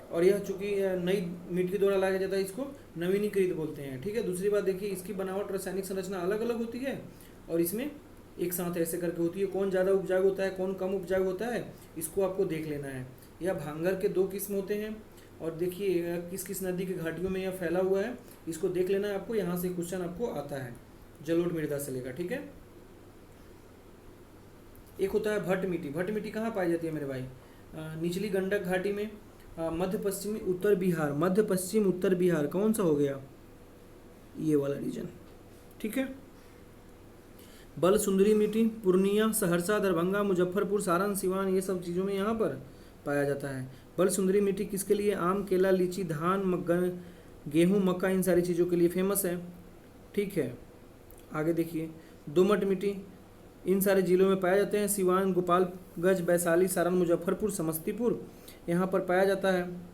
और यह चूंकि नई मिट्टी द्वारा लाया जाता है, इसको नवीनीकृत बोलते हैं, ठीक है। दूसरी बात देखिए, इसकी बनावट रासायनिक संरचना अलग अलग होती है और इसमें एक साथ ऐसे करके होती है। कौन ज़्यादा उपजाऊ होता है, कौन कम उपजाऊ होता है, इसको आपको देख लेना है। यह भांगर के 2 किस्म होते हैं और देखिए किस किस नदी की घाटियों में यह फैला हुआ है, इसको देख लेना है आपको। यहाँ से क्वेश्चन आपको आता है जलोढ़ मृदा से लेकर, ठीक है। एक होता है भट्ट मिट्टी। भट्ट मिट्टी कहाँ पाई जाती है मेरे भाई, निचली गंडक घाटी में, मध्य पश्चिमी उत्तर बिहार, मध्य पश्चिम उत्तर बिहार, कौन सा हो गया, ये वाला रीजन, ठीक है। बल सुंदरी मिट्टी, पूर्णिया, सहरसा, दरभंगा, मुजफ्फरपुर, सारण, सिवान, ये सब चीज़ों में यहाँ पर पाया जाता है। बल सुंदरी मिट्टी किसके लिए, आम, केला, लीची, धान, गेहूँ, मक्का, इन सारी चीज़ों के लिए फेमस है, ठीक है। आगे देखिए दोमट मिट्टी, इन सारे जिलों में पाए जाते हैं, सिवान, गोपालगंज, वैशाली, सारण, मुजफ्फरपुर, समस्तीपुर, यहाँ पर पाया जाता है।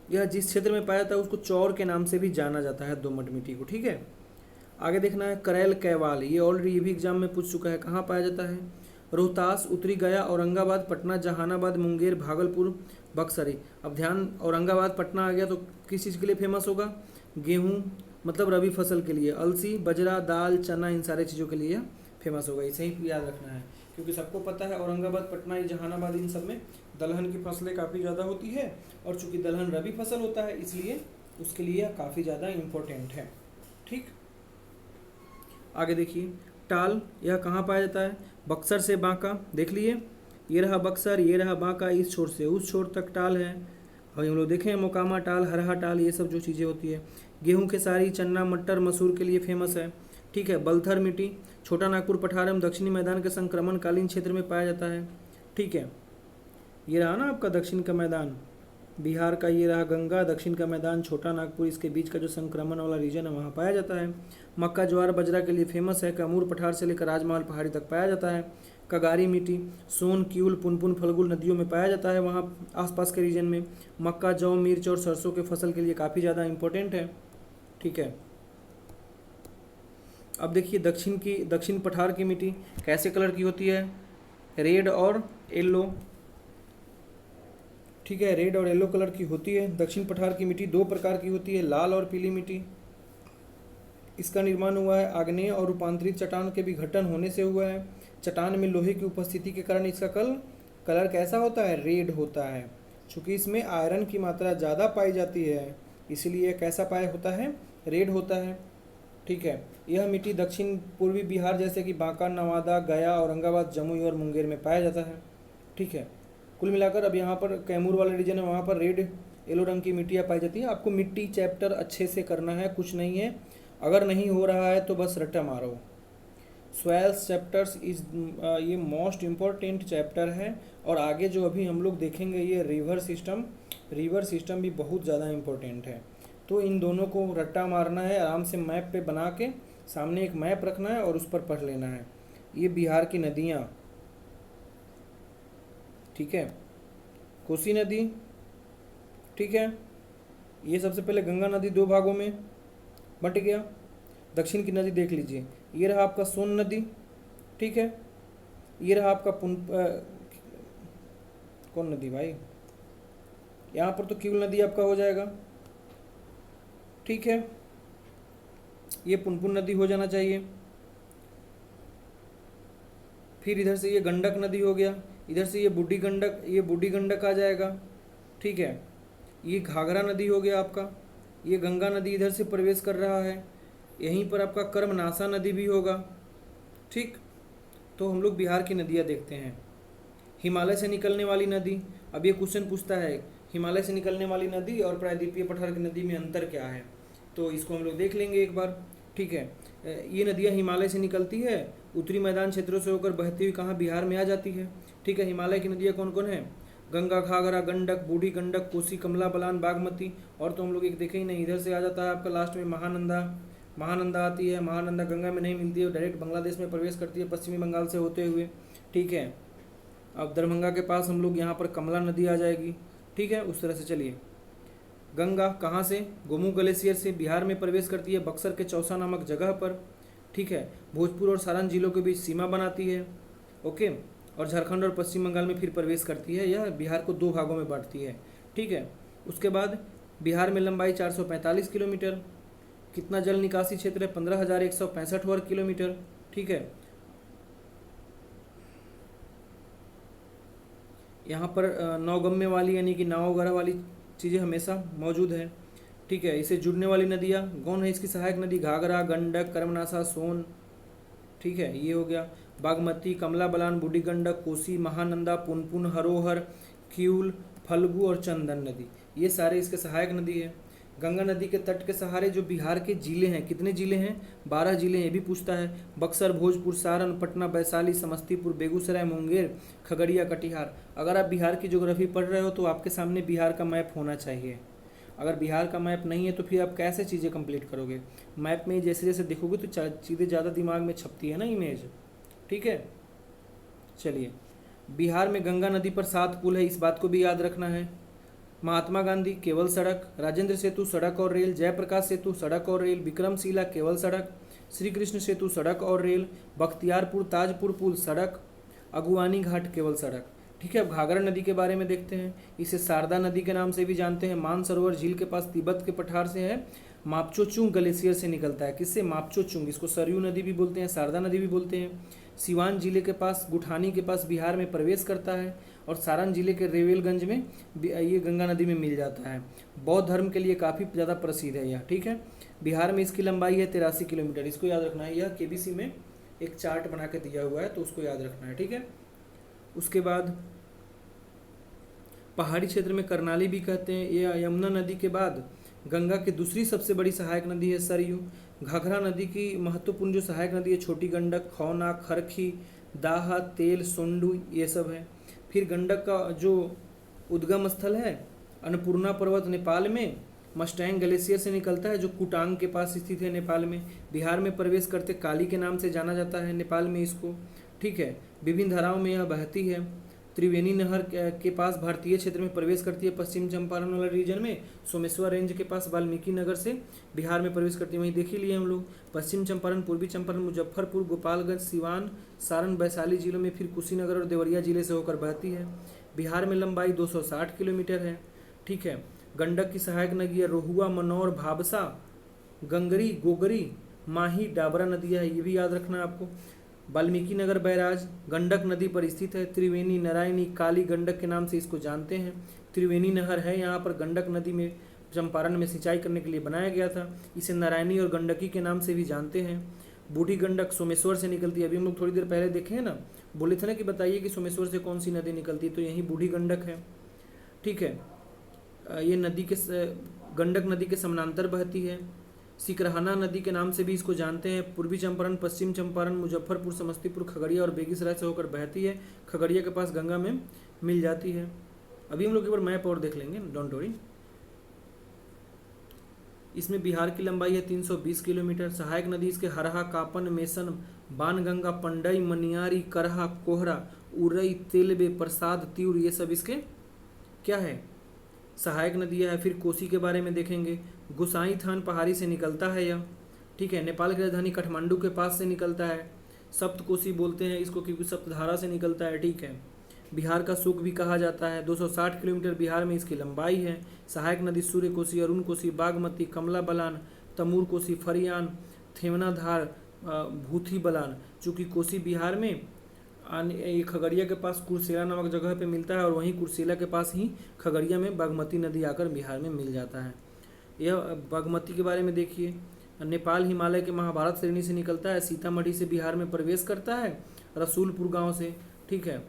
यह जिस क्षेत्र में पाया जाता है उसको चौर के नाम से भी जाना जाता है दोमट मिट्टी को, ठीक है। आगे देखना है करैल कैवाल, ये ऑलरेडी ये भी एग्जाम में पूछ चुका है, कहाँ पाया जाता है, रोहतास, उत्तरी गया, औरंगाबाद, पटना, जहानाबाद, मुंगेर, भागलपुर, बक्सर। अब ध्यान, औरंगाबाद पटना आ गया तो किस चीज़ के लिए फेमस होगा, गेहूँ, मतलब रबी फसल के लिए, अलसी, बजरा, दाल, चना, इन सारे चीज़ों के लिए फेमस होगा। इसे ही याद रखना है क्योंकि सबको पता है औरंगाबाद, पटना, जहानाबाद, इन सब में दलहन की फसलें काफ़ी ज़्यादा होती है और चूँकि दलहन रबी फसल होता है इसलिए उसके लिए काफ़ी ज़्यादा इम्पोर्टेंट है, ठीक। आगे देखिए टाल, यह कहाँ पाया जाता है, बक्सर से बांका, देख लिए, ये रहा बक्सर, ये रहा बांका, इस छोर से उस छोर तक टाल है। और हम लोग देखें मोकामा टाल, हरहा टाल, ये सब जो चीज़ें होती है। गेहूं खेसारी, चन्ना, मटर, मसूर के लिए फेमस है, ठीक है। बलथर मिट्टी, छोटा नागपुर, पठार एवं दक्षिणी मैदान के संक्रमणकालीन क्षेत्र में पाया जाता है, ठीक है। ये रहा ना आपका दक्षिण का मैदान बिहार का, ये रहा गंगा, दक्षिण का मैदान छोटा नागपुर, इसके बीच का जो संक्रमण वाला रीजन है वहाँ पाया जाता है। मक्का, ज्वार, बजरा के लिए फेमस है, कैमूर पठार से लेकर राजमहल पहाड़ी तक पाया जाता है। कगारी मिट्टी, सोन, क्यूल, पुनपुन, फल्गुल नदियों में पाया जाता है, वहाँ आसपास के रीजन में। मक्का, जौ, मिर्च और सरसों के फसल के लिए काफ़ी ज़्यादा इम्पोर्टेंट है, ठीक है। अब देखिए दक्षिण पठार की मिट्टी कैसे कलर की होती है, रेड और येलो, ठीक है, रेड और येलो कलर की होती है। दक्षिण पठार की मिट्टी 2 प्रकार की होती है, लाल और पीली मिट्टी। इसका निर्माण हुआ है आग्नेय और रूपांतरित चट्टान के विघटन होने से हुआ है। चट्टान में लोहे की उपस्थिति के कारण इसका कलर कैसा होता है, रेड होता है। चूँकि इसमें आयरन की मात्रा ज़्यादा पाई जाती है इसलिए कैसा पाया होता है, रेड होता है, ठीक है। यह मिट्टी दक्षिण पूर्वी बिहार जैसे कि बांका, नवादा, गया, औरंगाबाद, जमुई और मुंगेर में पाया जाता है, ठीक है। कुल मिलाकर अब यहाँ पर कैमूर वाला रीजन है, वहाँ पर रेड येलो रंग की मिट्टियाँ पाई जाती है। आपको मिट्टी चैप्टर अच्छे से करना है, कुछ नहीं है, अगर नहीं हो रहा है तो बस रट्टा मारो। सॉइल्स चैप्टर्स इज ये मोस्ट इम्पॉर्टेंट चैप्टर है और आगे जो अभी हम लोग देखेंगे ये रिवर सिस्टम रिवर सिस्टम भी बहुत ज़्यादा इम्पोर्टेंट है। तो इन दोनों को रट्टा मारना है, आराम से मैप पे बना के सामने एक मैप रखना है और उस पर पढ़ लेना है। ये बिहार की नदियाँ, ठीक है, कोसी नदी, ठीक है, ये सबसे पहले गंगा नदी दो भागों में बट गया। दक्षिण की नदी देख लीजिए, ये रहा आपका सोन नदी, ठीक है, ये रहा आपका कौन नदी भाई, यहाँ पर तो क्यूल नदी आपका हो जाएगा, ठीक है, ये पुनपुन नदी हो जाना चाहिए। फिर इधर से ये गंडक नदी हो गया, इधर से ये बूढ़ी गंडक आ जाएगा, ठीक है, ये घाघरा नदी हो गया आपका, ये गंगा नदी इधर से प्रवेश कर रहा है, यहीं पर आपका कर्मनासा नदी भी होगा, ठीक। तो हम लोग बिहार की नदियाँ देखते हैं। हिमालय से निकलने वाली नदी, अब ये क्वेश्चन पूछता है हिमालय से निकलने वाली नदी और प्रायद्वीपीय पठार की नदी में अंतर क्या है, तो इसको हम लोग देख लेंगे एक बार, ठीक है। ये नदियाँ हिमालय से निकलती है, उत्तरी मैदान क्षेत्रों से होकर बहती हुई कहाँ, बिहार में आ जाती है, ठीक है। हिमालय की नदियाँ कौन कौन है, गंगा, घाघरा, गंडक, बूढ़ी गंडक, कोसी, कमला बलान, बागमती, और तो हम लोग एक देखे ही नहीं। इधर से आ जाता है आपका लास्ट में महानंदा आती है। महानंदा गंगा में नहीं मिलती है, डायरेक्ट बांग्लादेश में प्रवेश करती है पश्चिमी बंगाल से होते हुए, ठीक है। अब दरभंगा के पास हम लोग यहाँ पर कमला नदी आ जाएगी, ठीक है। उस तरह से चलिए, गंगा कहाँ से, गोमू ग्लेशियर से बिहार में प्रवेश करती है बक्सर के चौसा नामक जगह पर, ठीक है। भोजपुर और सारण जिलों के बीच सीमा बनाती है, ओके। और झारखंड और पश्चिम बंगाल में फिर प्रवेश करती है, यह बिहार को दो भागों में बांटती है, ठीक है। उसके बाद बिहार में लंबाई 445 किलोमीटर, कितना जल निकासी क्षेत्र है, 15,165 वर्ग किलोमीटर, ठीक है। यहाँ पर नौगम्य वाली यानी कि नाव वगैरह वाली चीज़ें हमेशा मौजूद है, ठीक है। इसे जुड़ने वाली नदियाँ कौन है, इसकी सहायक नदी घाघरा, गंडक, कर्मनासा, सोन, ठीक है, ये हो गया। बागमती, कमला बलान, बूढ़ी गंडक, कोसी, महानंदा, पुनपुन, हरोहर, क्यूल, फल्गु और चंदन नदी, ये सारे इसके सहायक नदी है। गंगा नदी के तट के सहारे जो बिहार के जिले हैं, कितने जिले हैं, 12 जिले, ये भी पूछता है। बक्सर, भोजपुर, सारण, पटना, वैशाली, समस्तीपुर, बेगूसराय, मुंगेर, खगड़िया, कटिहार। अगर आप बिहार की ज्योग्राफी पढ़ रहे हो तो आपके सामने बिहार का मैप होना चाहिए। अगर बिहार का मैप नहीं है तो फिर आप कैसे चीज़ें कंप्लीट करोगे। मैप में जैसे जैसे देखोगे तो चीज़ें ज़्यादा दिमाग में छपती है ना, इमेज, ठीक है। चलिए, बिहार में गंगा नदी पर 7 पुल है, इस बात को भी याद रखना है। महात्मा गांधी केवल सड़क, राजेंद्र सेतु सड़क और रेल, जयप्रकाश सेतु सड़क और रेल, विक्रमशिला केवल सड़क, श्री कृष्ण सेतु सड़क और रेल, बख्तियारपुर ताजपुर पुल सड़क, अगुवानी घाट केवल सड़क, ठीक है। अब घाघरा नदी के बारे में देखते हैं, इसे शारदा नदी के नाम से भी जानते हैं। मानसरोवर झील के पास तिब्बत के पठार से है, मापचोचुंग ग्लेशियर से निकलता है, किससे, मापचोचुंग, इसको सरयू नदी भी बोलते हैं, शारदा नदी भी बोलते हैं। सिवान जिले के पास गुठानी के पास बिहार में प्रवेश करता है और सारण जिले के रेवेलगंज में ये गंगा नदी में मिल जाता है। बौद्ध धर्म के लिए काफ़ी ज़्यादा प्रसिद्ध है यह, ठीक है। बिहार में इसकी लंबाई है 83 किलोमीटर, इसको याद रखना है, यह केबीसी में एक चार्ट बना के दिया हुआ है तो उसको याद रखना है, ठीक है। उसके बाद पहाड़ी क्षेत्र में करनाली भी कहते हैं। ये यमुना नदी के बाद गंगा की दूसरी सबसे बड़ी सहायक नदी है सरयू। घाघरा नदी की महत्वपूर्ण जो सहायक नदी है छोटी गंडक, खौना, खरखी, दाहा, तेल, सोंडू, ये सब है। फिर गंडक का जो उद्गम स्थल है अन्नपूर्णा पर्वत नेपाल में, मस्टैंग ग्लेशियर से निकलता है जो कुटांग के पास स्थित है नेपाल में। बिहार में प्रवेश करते काली के नाम से जाना जाता है नेपाल में इसको, ठीक है। विभिन्न धाराओं में यह बहती है। त्रिवेणी नहर के पास भारतीय क्षेत्र में प्रवेश करती है पश्चिम चंपारण वाला रीजन में। सोमेश्वर रेंज के पास वाल्मीकि नगर से बिहार में प्रवेश करती है, वहीं देख ही लिए हम लोग। पश्चिम चंपारण, पूर्वी चंपारण, मुजफ्फरपुर, गोपालगंज, सिवान, सारण, वैशाली जिलों में, फिर कुशीनगर और देवरिया जिले से होकर बहती है। बिहार में लंबाई 260 किलोमीटर है, ठीक है। गंडक की सहायक नदी है रोहुआ, मनौर, भाबसा, गंगरी, गोगरी, माही, डाबरा नदियाँ है, ये भी याद रखना है आपको। वाल्मीकि नगर बैराज गंडक नदी पर स्थित है। त्रिवेणी, नारायणी, काली गंडक के नाम से इसको जानते हैं। त्रिवेणी नहर है यहाँ पर गंडक नदी में चंपारण में सिंचाई करने के लिए बनाया गया था। इसे नारायणी और गंडकी के नाम से भी जानते हैं। बूढ़ी गंडक सोमेश्वर से निकलती है, अभी हम लोग थोड़ी देर पहले देखे हैं ना, बोले थे ना कि बताइए कि सोमेश्वर से कौन सी नदी निकलती है, तो यही बूढ़ी गंडक है, ठीक है। ये नदी के गंडक नदी के समानांतर बहती है। सिकरहाना नदी के नाम से भी इसको जानते हैं। पूर्वी चंपारण, पश्चिम चंपारण, मुजफ्फरपुर, समस्तीपुर, खगड़िया और बेगूसराय से होकर बहती है। खगड़िया के पास गंगा में मिल जाती है, अभी हम लोग एक बार मैप और देख लेंगे, डोंट वरी। इसमें बिहार की लंबाई है 320 किलोमीटर। सहायक नदी इसके हरहा, कापन, मेसन, बाणगंगा, पंडई, मनियारी, करहा, कोहरा, उरई, तेलबे, प्रसाद, तीव्र, ये सब इसके क्या है, सहायक नदियाँ है। फिर कोसी के बारे में देखेंगे। गोसाई थान पहाड़ी से निकलता है यह, ठीक है। नेपाल की राजधानी काठमांडू के पास से निकलता है। सप्त कोसी बोलते हैं इसको क्योंकि सप्तधारा से निकलता है, ठीक है। बिहार का सुख भी कहा जाता है। 260 किलोमीटर बिहार में इसकी लंबाई है। सहायक नदी सूर्य कोसी, अरुण कोसी, बागमती, कमला बलान, तमूर कोसी, फरियान, थेवनाधार, भूथी बलान। चूँकि कोसी बिहार में खगड़िया के पास कुर्सेला नामक जगह पे मिलता है और वहीं कुर्सेला के पास ही खगड़िया में बागमती नदी आकर बिहार में मिल जाता है। यह बागमती के बारे में देखिए। नेपाल हिमालय के महाभारत श्रेणी से निकलता है। सीतामढ़ी से बिहार में प्रवेश करता है, रसूलपुर गांव से, ठीक है।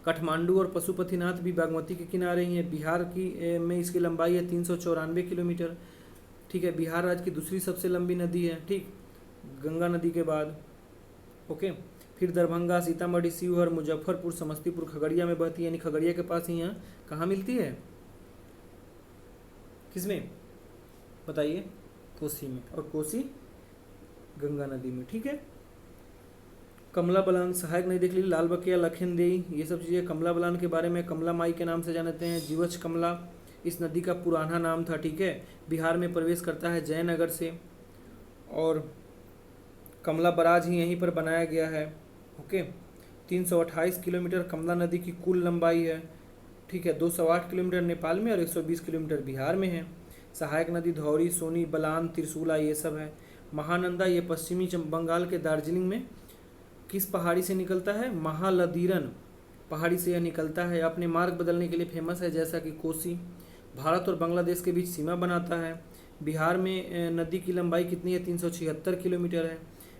काठमांडू और पशुपतिनाथ भी बागमती के किनारे ही है। बिहार की में इसकी लंबाई है 394 किलोमीटर, ठीक है। बिहार राज्य की दूसरी सबसे लंबी नदी है, ठीक, गंगा नदी के बाद, ओके। फिर दरभंगा, सीतामढ़ी, शिवहर, मुजफ्फरपुर, समस्तीपुर, खगड़िया में बहती है, यानी खगड़िया के पास ही यहाँ कहाँ मिलती है, किसमें बताइए, कोसी में, और कोसी गंगा नदी में, ठीक है। कमला बलान, सहायक नदी देख लीजिए, लाल बकिया, लखनदेई, ये सब चीज़ें। कमला बलान के बारे में कमला माई के नाम से जानते हैं। जीवछ कमला इस नदी का पुराना नाम था, ठीक है। बिहार में प्रवेश करता है जयनगर से और कमला बराज ही यहीं पर बनाया गया है, ओके। 328 किलोमीटर कमला नदी की कुल लंबाई है, ठीक है। 208 किलोमीटर नेपाल में और 120 किलोमीटर बिहार में है। सहायक नदी धौरी, सोनी, बलान, त्रिशूला, ये सब है। महानंदा ये पश्चिमी बंगाल के दार्जिलिंग में किस पहाड़ी से निकलता है, महालदीरन पहाड़ी से यह निकलता है। अपने मार्ग बदलने के लिए फेमस है, जैसा कि कोसी। भारत और बांग्लादेश के बीच सीमा बनाता है। बिहार में नदी की लंबाई कितनी है, 376 किलोमीटर है।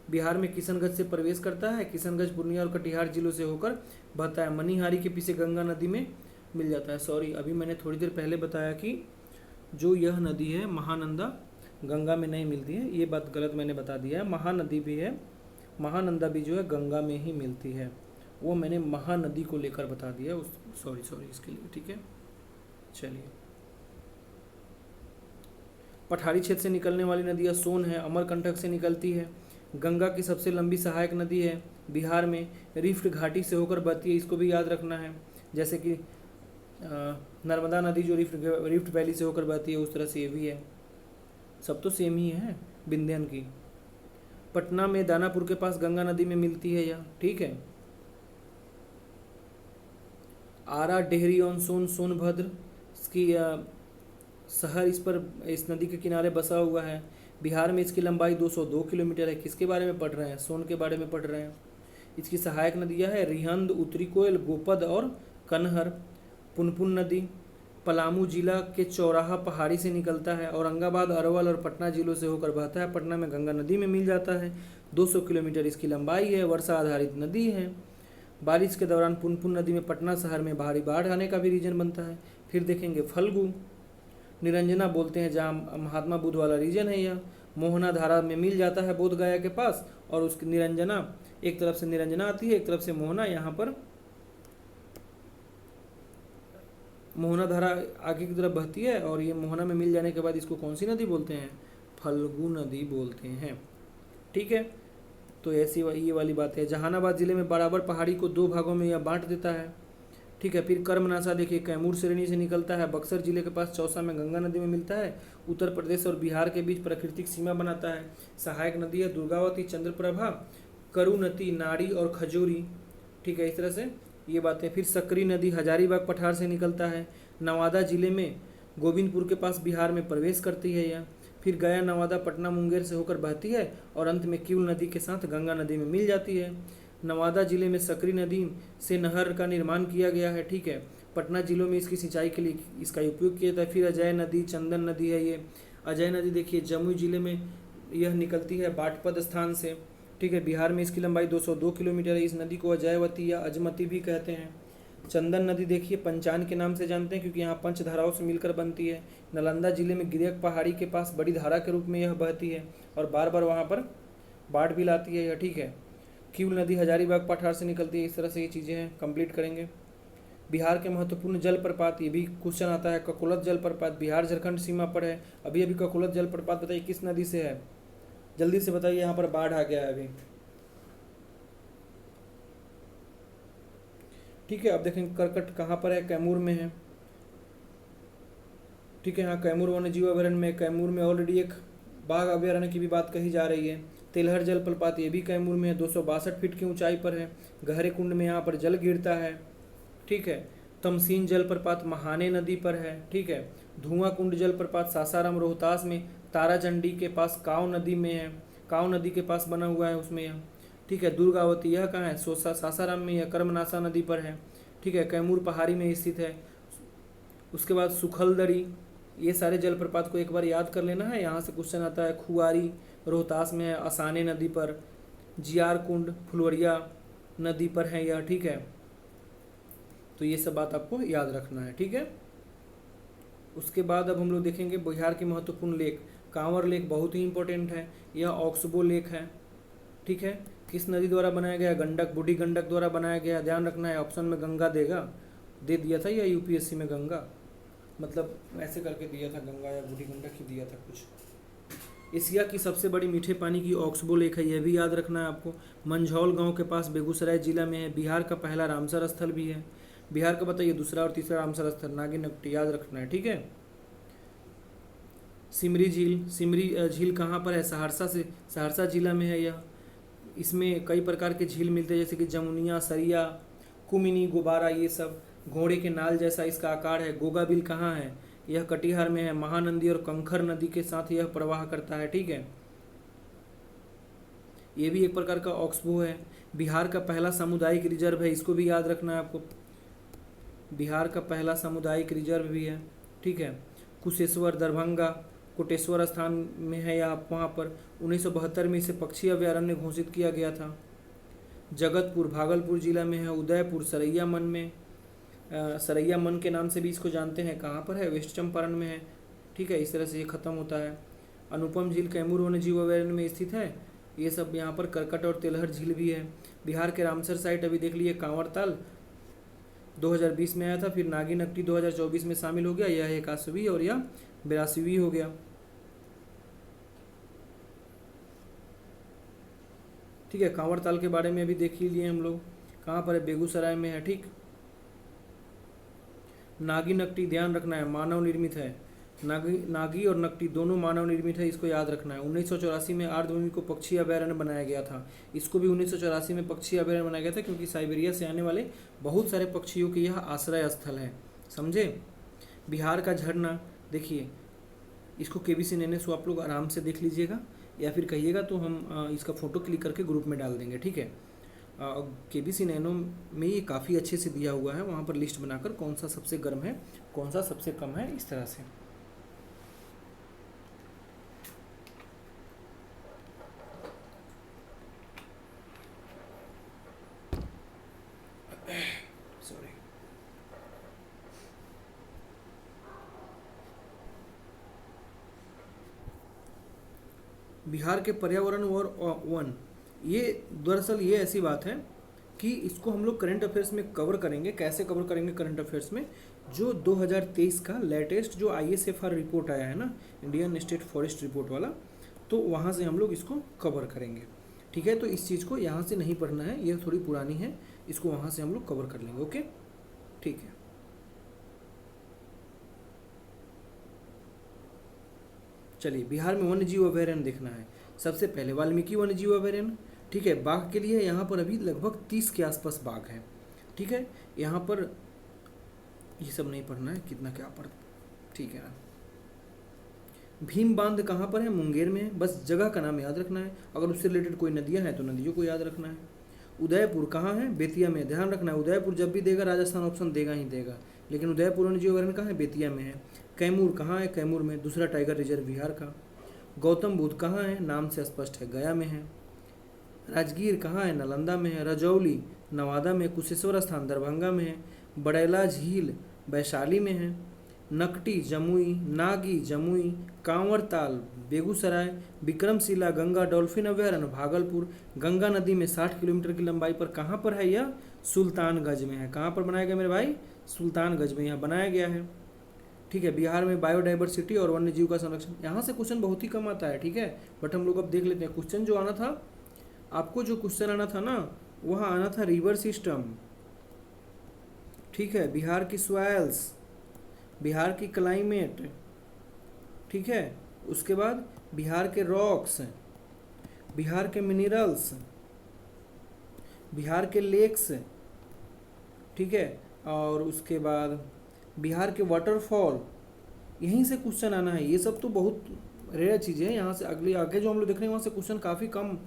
बिहार में किशनगंज से प्रवेश करता है। किशनगंज, पूर्णिया और कटिहार जिलों से होकर बहता है। मनिहारी के पीछे गंगा नदी में मिल जाता है। सॉरी, अभी मैंने थोड़ी देर पहले बताया कि जो यह नदी है महानंदा गंगा में नहीं मिलती है, ये बात गलत मैंने बता दिया है। महानदी भी है, महानंदा भी जो है गंगा में ही मिलती है, वो मैंने महानदी को लेकर बता दिया, सॉरी इसके लिए, ठीक है। चलिए, पठारी क्षेत्र से निकलने वाली नदियाँ सोन है, अमरकंटक से निकलती है। गंगा की सबसे लंबी सहायक नदी है बिहार में, रिफ्ट घाटी से होकर बहती है, इसको भी याद रखना है। जैसे कि नर्मदा नदी जो रिफ्ट वैली से होकर बहती है, उस तरह से ये भी है, सब तो सेम ही है विंध्यन की। पटना में दानापुर के पास गंगा नदी में मिलती है यह, ठीक है। आरा, डेहरी ऑन सोन, सोनभद्र इसकी शहर इस नदी के किनारे बसा हुआ है। बिहार में इसकी लंबाई 202 किलोमीटर है। किसके बारे में पढ़ रहे हैं, सोन के बारे में पढ़ रहे हैं। इसकी सहायक नदियाँ है रिहंद, उत्तरी कोयल, गोपद और कन्हर। पुनपुन नदी पलामू जिला के चौराहा पहाड़ी से निकलता है। औरंगाबाद, अरवल और पटना जिलों से होकर बहता है। पटना में गंगा नदी में मिल जाता है। 200 किलोमीटर इसकी लंबाई है। वर्षा आधारित नदी है। बारिश के दौरान पुनपुन नदी में पटना शहर में भारी बाढ़ आने का भी रीजन बनता है। फिर देखेंगे फल्गु, निरंजना बोलते हैं जहाँ महात्मा बुद्ध वाला रीजन है यह। मोहना धारा में मिल जाता है बोध गया के पास, और उसकी निरंजना, एक तरफ से निरंजना आती है, एक तरफ से मोहना, यहाँ पर मोहना धारा आगे की तरफ बहती है, और ये मोहना में मिल जाने के बाद इसको कौन सी नदी बोलते हैं, फल्गु नदी बोलते हैं, ठीक है। तो ऐसी ये वाली बात है। जहानाबाद जिले में बराबर पहाड़ी को 2 भागों में यह बांट देता है, ठीक है। फिर कर्मनाशा देखिए, कैमूर श्रेणी से निकलता है। बक्सर जिले के पास चौसा में गंगा नदी में मिलता है। उत्तर प्रदेश और बिहार के बीच प्राकृतिक सीमा बनाता है। सहायक नदी है दुर्गावती, चंद्रप्रभा, करुणती, नाड़ी और खजूरी, ठीक है, इस तरह से ये बातें। फिर सकरी नदी हजारीबाग पठार से निकलता है। नवादा जिले में गोविंदपुर के पास बिहार में प्रवेश करती है यह। फिर गया, नवादा, पटना, मुंगेर से होकर बहती है और अंत में किउल नदी के साथ गंगा नदी में मिल जाती है। नवादा जिले में सकरी नदी से नहर का निर्माण किया गया है, ठीक है। पटना जिलों में इसकी सिंचाई के लिए इसका उपयोग किया जाता है। फिर अजय नदी, चंदन नदी है ये। अजय नदी देखिए जमुई जिले में यह निकलती है बाटपद स्थान से, ठीक है। बिहार में इसकी लंबाई 202 किलोमीटर है। इस नदी को अजयवती या अजमती भी कहते हैं। चंदन नदी देखिए पंचान के नाम से जानते हैं क्योंकि यहाँ 5 धाराओं से मिलकर बनती है। नालंदा जिले में गिरियक पहाड़ी के पास बड़ी धारा के रूप में यह बहती है और बार बार वहाँ पर बाढ़ भी लाती है यह, ठीक है। किउल नदी हजारीबाग पठार से निकलती है। इस तरह से ये चीज़ें हैं, कंप्लीट करेंगे। बिहार के महत्वपूर्ण जलप्रपात, ये भी क्वेश्चन आता है। ककोलत जलप्रपात बिहार झारखंड सीमा पर है। अभी अभी ककोलत जलप्रपात बताइए किस नदी से है, जल्दी से बताइए, यहाँ पर बाढ़ आ गया है अभी। ठीक है, अब देखेंगे करकट कहाँ पर है, कैमूर में है। ठीक है, हाँ कैमूर वन्य जीव अभयारण्य में, कैमूर में ऑलरेडी एक बाघ अभयारण्य की भी बात कही जा रही है। तेलहर जलप्रपात ये भी कैमूर में है, 262 फीट की ऊंचाई पर है। गहरे कुंड में यहाँ पर जल गिरता है। ठीक है, तमसीन जलप्रपात महाने नदी पर है। ठीक है, धुआं कुंड जलप्रपात सासाराम रोहतास में, ताराचंडी के पास काव नदी में है, काव नदी के पास बना हुआ है उसमें यह। ठीक है, दुर्गावती यह कहाँ है, सासाराम में, यह कर्मनाशा नदी पर है। ठीक है, कैमूर पहाड़ी में स्थित है। उसके बाद सुखलदरी, ये सारे जलप्रपात को एक बार याद कर लेना है, यहाँ से क्वेश्चन आता है। खुआरी रोहतास में है, असाने नदी पर। जियार कुंड फुलवरिया नदी पर है यह। ठीक है, तो ये सब बात आपको याद रखना है। ठीक है, उसके बाद अब हम लोग देखेंगे बिहार के महत्वपूर्ण लेक। कांवर लेक बहुत ही इंपॉर्टेंट है, यह ऑक्सबो लेक है। ठीक है, किस नदी द्वारा बनाया गया, गंडक, बूढ़ी गंडक द्वारा बनाया गया। ध्यान रखना है, ऑप्शन में गंगा दे दिया था या यूपीएससी में गंगा, मतलब ऐसे करके दिया था, गंगा या बूढ़ी गंडक ही दिया था कुछ। एशिया की सबसे बड़ी मीठे पानी की ऑक्सबो लेक है, यह भी याद रखना है आपको। मंझौल गांव के पास बेगूसराय जिला में है। बिहार का पहला रामसर स्थल भी है। बिहार का बताइए दूसरा और तीसरा रामसर स्थल, नागिनकटी, याद रखना है। ठीक है, सिमरी झील कहाँ पर है, सहरसा जिला में है यह। इसमें कई प्रकार के झील मिलते हैं, जैसे कि जमुनिया, सरिया, कुमिनी, गुबारा, ये सब। घोड़े के नाल जैसा इसका आकार है। गोगाबिल कहाँ है, यह कटिहार में है। महानंदी और कंखर नदी के साथ यह प्रवाह करता है। ठीक है, ये भी एक प्रकार का ऑक्सबो है। बिहार का पहला सामुदायिक रिजर्व है, इसको भी याद रखना है आपको। बिहार का पहला सामुदायिक रिजर्व भी है। ठीक है, कुशेश्वर दरभंगा कोटेश्वर स्थान में है यहाँ, वहाँ पर 1972 में इसे पक्षी अभयारण्य घोषित किया गया था। जगतपुर भागलपुर जिला में है। उदयपुर सरैया मन में, सरैया मन के नाम से भी इसको जानते हैं, कहाँ पर है, वेस्ट चंपारण में है। ठीक है, इस तरह से ये खत्म होता है। अनुपम झील कैमूर वन्य जीव अभयारण्य में स्थित है। ये सब यहाँ पर करकट और तेलहर झील भी है। बिहार के रामसर साइट अभी देख लिए, कांवरताल 2020 में आया था, फिर नागिनकटी 2024 में शामिल हो गया। यह 81वीं और यह 82वीं हो गया। ठीक है, कांवरताल के बारे में अभी देख ही लिए हम लोग, कहाँ पर है, बेगूसराय में है। ठीक, नागी नकटी ध्यान रखना है, मानव निर्मित है। नागी और नकटी दोनों मानव निर्मित है, इसको याद रखना है। 1984 में आर्द्रभूमि को पक्षी अभयारण्य बनाया गया था। इसको भी 1984 में पक्षी अभयारण्य बनाया गया था, क्योंकि साइबेरिया से आने वाले बहुत सारे पक्षियों के यह आश्रय स्थल है, समझे। बिहार का झरना देखिए, इसको केबीसी नैनो सो आप लोग आराम से देख लीजिएगा, या फिर कहिएगा तो हम इसका फ़ोटो क्लिक करके ग्रुप में डाल देंगे। ठीक है, केबीसी नैनो में ये काफ़ी अच्छे से दिया हुआ है, वहाँ पर लिस्ट बनाकर कौन सा सबसे गर्म है, कौन सा सबसे कम है, इस तरह से। सॉरी, बिहार के पर्यावरण और वन, ये दरअसल ये ऐसी बात है कि इसको हम लोग करंट अफेयर्स में कवर करेंगे। कैसे कवर करेंगे करंट अफेयर्स में, जो 2023 का लेटेस्ट जो ISFR रिपोर्ट आया है ना, इंडियन स्टेट फॉरेस्ट रिपोर्ट वाला, तो वहाँ से हम लोग इसको कवर करेंगे। ठीक है, तो इस चीज़ को यहाँ से नहीं पढ़ना है, यह थोड़ी पुरानी है, इसको वहाँ से हम लोग कवर कर लेंगे। ओके, ठीक है। चलिए, बिहार में वन्य जीव अभयारण्य देखना है। सबसे पहले वाल्मीकि वन्य जीव अभयारण्य। ठीक है, बाघ के लिए यहाँ पर अभी लगभग 30 के आसपास बाघ है। ठीक है, यहाँ पर ये सब नहीं पढ़ना है, कितना क्या पढ़, ठीक है ना। भीम बांध कहाँ पर है, मुंगेर में है, बस जगह का नाम याद रखना है। अगर उससे रिलेटेड कोई नदियाँ हैं तो नदियों को याद रखना है। उदयपुर कहाँ है, बेतिया में, ध्यान रखना है। उदयपुर जब भी देगा राजस्थान ऑप्शन देगा ही देगा, लेकिन उदयपुर वन्य जीव अभयारण्य कहाँ है, बेतिया में है। कैमूर कहाँ है, कैमूर में, दूसरा टाइगर रिजर्व बिहार का। गौतम बुद्ध कहाँ है, नाम से स्पष्ट है, गया में है। राजगीर कहाँ है, नालंदा में है। रजौली नवादा में। कुशेश्वर स्थान दरभंगा में है। बड़ैला झील वैशाली में है। नकटी जमुई, नागी जमुई, कांवरताल बेगूसराय, विक्रमशिला गंगा डॉल्फिन अभयारण्य भागलपुर। गंगा नदी में 60 किलोमीटर की लंबाई पर कहाँ पर है यह, सुल्तानगंज में है। कहाँ पर बनाया गया मेरे भाई, सुल्तानगंज में यहाँ बनाया गया है। ठीक है, बिहार में बायोडाइवर्सिटी और वन्य जीव का संरक्षण, यहाँ से क्वेश्चन बहुत ही कम आता है। ठीक है, बट हम लोग अब देख लेते हैं क्वेश्चन जो आना था आपको, जो क्वेश्चन आना था ना वहाँ आना था रिवर सिस्टम। ठीक है, बिहार की सॉइल्स, बिहार की क्लाइमेट, ठीक है, उसके बाद बिहार के रॉक्स, बिहार के मिनरल्स, बिहार के लेक्स, ठीक है, और उसके बाद बिहार के वाटरफॉल, यहीं से क्वेश्चन आना है। ये सब तो बहुत रेयर चीज़ें हैं, यहाँ से अगली आगे जो हम लोग देख रहे हैं वहाँ से क्वेश्चन काफ़ी कम,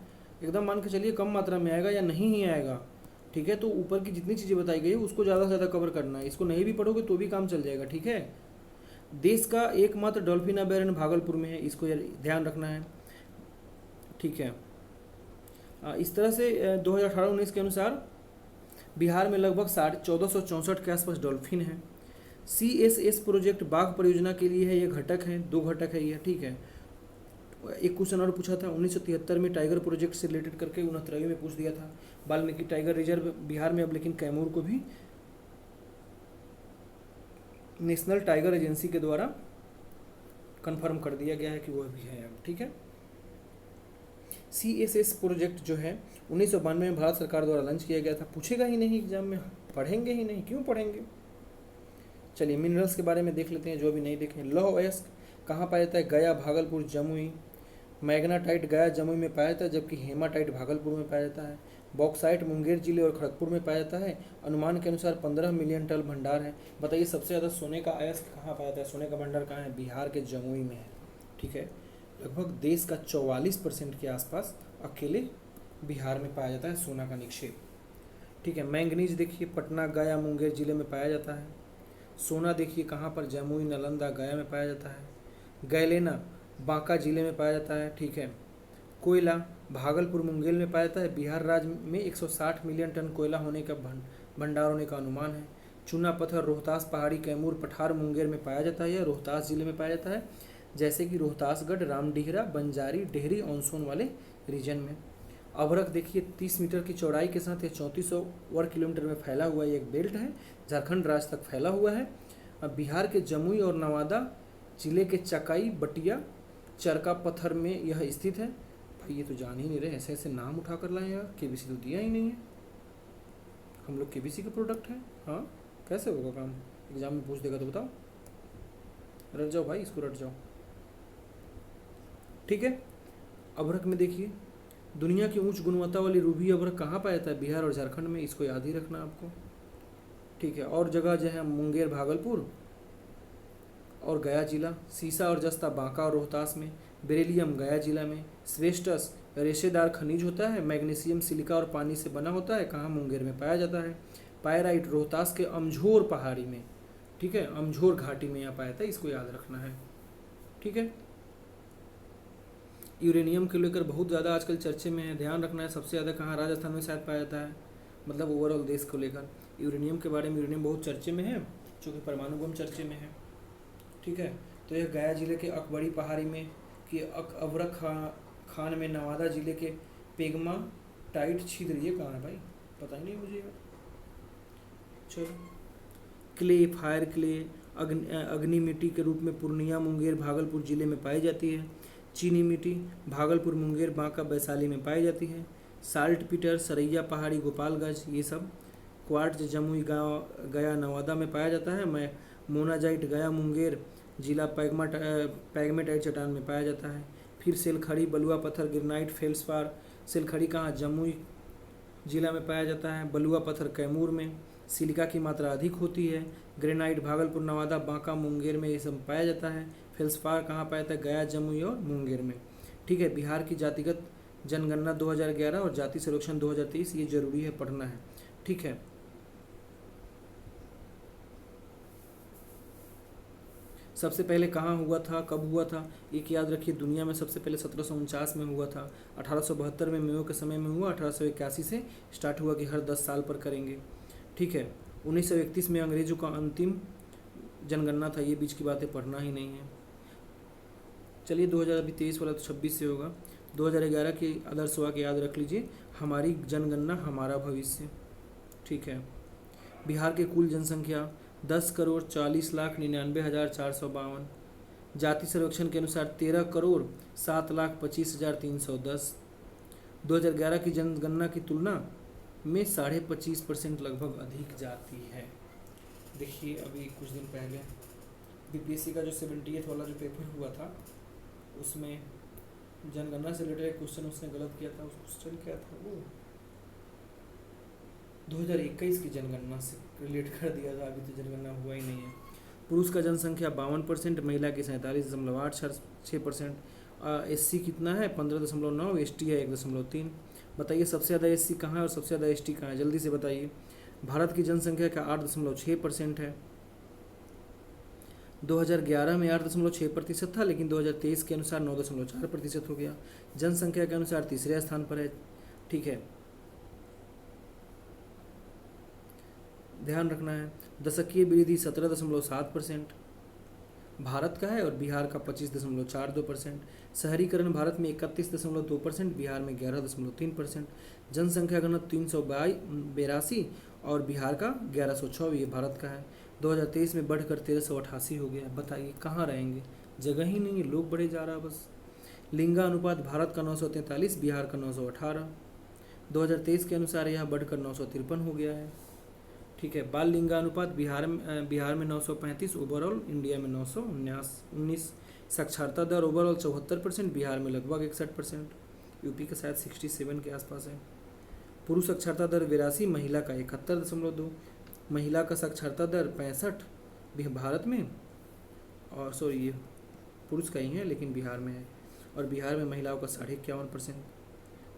एकदम मान के चलिए कम मात्रा में आएगा या नहीं ही आएगा। ठीक है, तो ऊपर की जितनी चीज़ें बताई गई है उसको ज़्यादा से ज़्यादा कवर करना है, इसको नहीं भी पढ़ोगे तो भी काम चल जाएगा। ठीक है, देश का एकमात्र डॉल्फिन अभयारण्य भागलपुर में है, इसको ध्यान रखना है। ठीक है, इस तरह से 2018-19 के अनुसार बिहार में लगभग 1464 के आसपास डॉल्फिन है। CSS प्रोजेक्ट बाघ परियोजना के लिए है, ये घटक है, 2 घटक है ये। ठीक है, एक क्वेश्चन और पूछा था 1973 में टाइगर प्रोजेक्ट से रिलेटेड करके, 69 में पूछ दिया था। वाल्मीकि टाइगर रिजर्व बिहार में अब लेकिन कैमूर को भी नेशनल टाइगर एजेंसी के द्वारा कंफर्म कर दिया गया है कि वह भी है अब। ठीक है, CSS प्रोजेक्ट जो है 1992 में भारत सरकार द्वारा लॉन्च किया गया था। पूछेगा ही नहीं एग्जाम में, पढ़ेंगे ही नहीं, क्यों पढ़ेंगे। चलिए मिनरल्स के बारे में देख लेते हैं जो भी नहीं देखें। लौह अयस्क कहाँ पाया जाता है? गया, भागलपुर, जमुई। मैग्नाटाइट गया जमुई में पाया जाता है, जबकि हेमाटाइट भागलपुर में पाया जाता है। बॉक्साइट मुंगेर जिले और खड़गपुर में पाया जाता है। अनुमान के अनुसार 15 मिलियन टन भंडार है। बताइए सबसे ज़्यादा सोने का अयस्क कहाँ पाया जाता है, सोने का भंडार कहाँ है? बिहार के जमुई में है। ठीक है, लगभग देश का 44% के आसपास अकेले बिहार में पाया जाता है सोना का निक्षेप। ठीक है, मैंगनीज देखिए पटना, गया, मुंगेर जिले में पाया जाता है। सोना देखिए कहाँ पर? जमुई, नालंदा, गया में पाया जाता है। गैलेना बांका जिले में पाया जाता है। ठीक है, कोयला भागलपुर, मुंगेर में पाया जाता है। बिहार राज्य में 160 मिलियन टन कोयला होने का भंडार होने का अनुमान है। चूना पत्थर रोहतास पहाड़ी, कैमूर, पठार, मुंगेर में पाया जाता है या रोहतास जिले में पाया जाता है, जैसे कि रोहतासगढ़, रामडीहरा, बंजारी, डेहरी, ऑनसोन वाले रीजन में। अभ्रक देखिए 30 मीटर की चौड़ाई के साथ ये 3400 वर्ग किलोमीटर में फैला हुआ एक बेल्ट है, झारखंड राज्य तक फैला हुआ है। अब बिहार के जमुई और नवादा जिले के चकाई, बटिया, चरका पत्थर में यह स्थित है। भाई ये तो जान ही नहीं रहे, ऐसे ऐसे नाम उठा कर लाए यार, KBC तो दिया ही नहीं है। हम लोग KBC के प्रोडक्ट हैं। हाँ कैसे होगा काम, एग्जाम में पूछ देगा तो बताओ। रट जाओ भाई, इसको रट जाओ। ठीक है, अभ्रक में देखिए दुनिया की उच्च गुणवत्ता वाली रूबी अभ्रक कहाँ पाया जाता है? बिहार और झारखंड में, इसको याद ही रखना आपको। ठीक है, और जगह जो है मुंगेर, भागलपुर और गया जिला। सीसा और जस्ता बांका और रोहतास में। बेरिलियम गया जिला में। स्वेस्टस रेशेदार खनिज होता है, मैग्नीशियम, सिलिका और पानी से बना होता है, कहाँ? मुंगेर में पाया जाता है। पायराइट रोहतास के अमझोर पहाड़ी में, ठीक है, अमझोर घाटी में यहाँ पाया जाता है, इसको याद रखना है। ठीक है, यूरेनियम को लेकर बहुत ज़्यादा आजकल चर्चे में है, ध्यान रखना है। सबसे ज़्यादा कहाँ? राजस्थान में शायद पाया जाता है, मतलब ओवरऑल देश को लेकर यूरेनियम के बारे में। यूरेनियम बहुत चर्चे में है, चूँकि परमाणु बम चर्चे में है। ठीक है, तो यह गया जिले के अकबड़ी पहाड़ी में कि अभ्रक खान में। नवादा जिले के पेगमा टाइट छिद्र, ये कहाँ है भाई, पता ही नहीं मुझे यार। चलो, क्ले, फायर क्ले, अग्नि मिट्टी के रूप में पूर्णिया, मुंगेर, भागलपुर जिले में पाई जाती है। चीनी मिट्टी भागलपुर, मुंगेर, बांका, वैशाली में पाई जाती है। साल्ट पीटर, सरैया पहाड़ी, गोपालगंज, ये सब। क्वार्ट्ज जमुई, गया, नवादा में पाया जाता है। मैं मोनाजाइट गया, मुंगेर जिला, पैगमेटाइट चट्टान में पाया जाता है। फिर सेलखड़ी, बलुआ पत्थर, गिरनाइट, फेल्सपार। सेलखड़ी कहाँ? जमुई जिला में पाया जाता है। बलुआ पत्थर कैमूर में। सिलिका की मात्रा अधिक होती है। ग्रेनाइट भागलपुर, नवादा, बांका, मुंगेर में ये सब पाया जाता है। फेल्सपार कहाँ पाया जाता है? गया, जमुई और मुंगेर में। ठीक है, बिहार की जातिगत जनगणना 2011 और जाति सर्वेक्षण 2023, ये जरूरी है, पढ़ना है। ठीक है, सबसे पहले कहाँ हुआ था, कब हुआ था, एक याद रखिए। दुनिया में सबसे पहले 1749 में हुआ था। 1872 में मेयो के समय में हुआ। 1881 से स्टार्ट हुआ कि हर 10 साल पर करेंगे। ठीक है, 1931 में अंग्रेजों का अंतिम जनगणना था। ये बीच की बातें पढ़ना ही नहीं है। चलिए 2023 वाला तो 26 से होगा। 2011 की आदर्श वाक्य याद रख लीजिए, हमारी जनगणना हमारा भविष्य। ठीक है, बिहार के कुल जनसंख्या 10,40,99,452। जाति सर्वेक्षण के अनुसार 13,07,25,310। 2011 की जनगणना की तुलना में 25.5% लगभग अधिक जाति है। देखिए अभी कुछ दिन पहले बीपीएससी का जो 78 वाला जो पेपर हुआ था उसमें जनगणना से रिलेटेड एक क्वेश्चन उसने गलत किया था। उस क्वेश्चन क्या था वो 2021 की जनगणना से रिलेट कर दिया था। अभी तो जनगणना हुआ ही नहीं है। पुरुष का जनसंख्या 52%, महिला की 47.86%। एससी कितना है 15.9, एसटी है 1.3। बताइए सबसे ज़्यादा एससी कहाँ है और सबसे ज़्यादा एसटी कहाँ है, जल्दी से बताइए। भारत की जनसंख्या का 8.6% है। 2011 में 8.6% था, लेकिन 2023 के अनुसार 9.4% हो गया। जनसंख्या के अनुसार तीसरे स्थान पर है। ठीक है, ध्यान रखना है। दशकीय वृद्धि 17.7% भारत का है और बिहार का 25.42%। शहरीकरण भारत में 31.2%, बिहार में 11.3%। जनसंख्या घनत्व 382 और बिहार का 1124, ये भारत का है। 2023 में बढ़कर 1388 हो गया। बताइए कहाँ रहेंगे, जगह ही नहीं है, लोग बढ़े जा रहा है बस। लिंगानुपात भारत का 943, बिहार का 918। 2023 के अनुसार यह बढ़कर 953 हो गया है। ठीक है, बाल लिंगानुपात बिहार में 935, ओवरऑल इंडिया में 919। साक्षरता दर ओवरऑल 74%, बिहार में लगभग 61%, यूपी का शायद 67 के आसपास है। पुरुष साक्षरता दर 82, महिला का 71.2। महिला का साक्षरता दर 65 भारत में, और सॉरी ये पुरुष का ही है लेकिन बिहार में है, और बिहार में महिलाओं का 51.5%।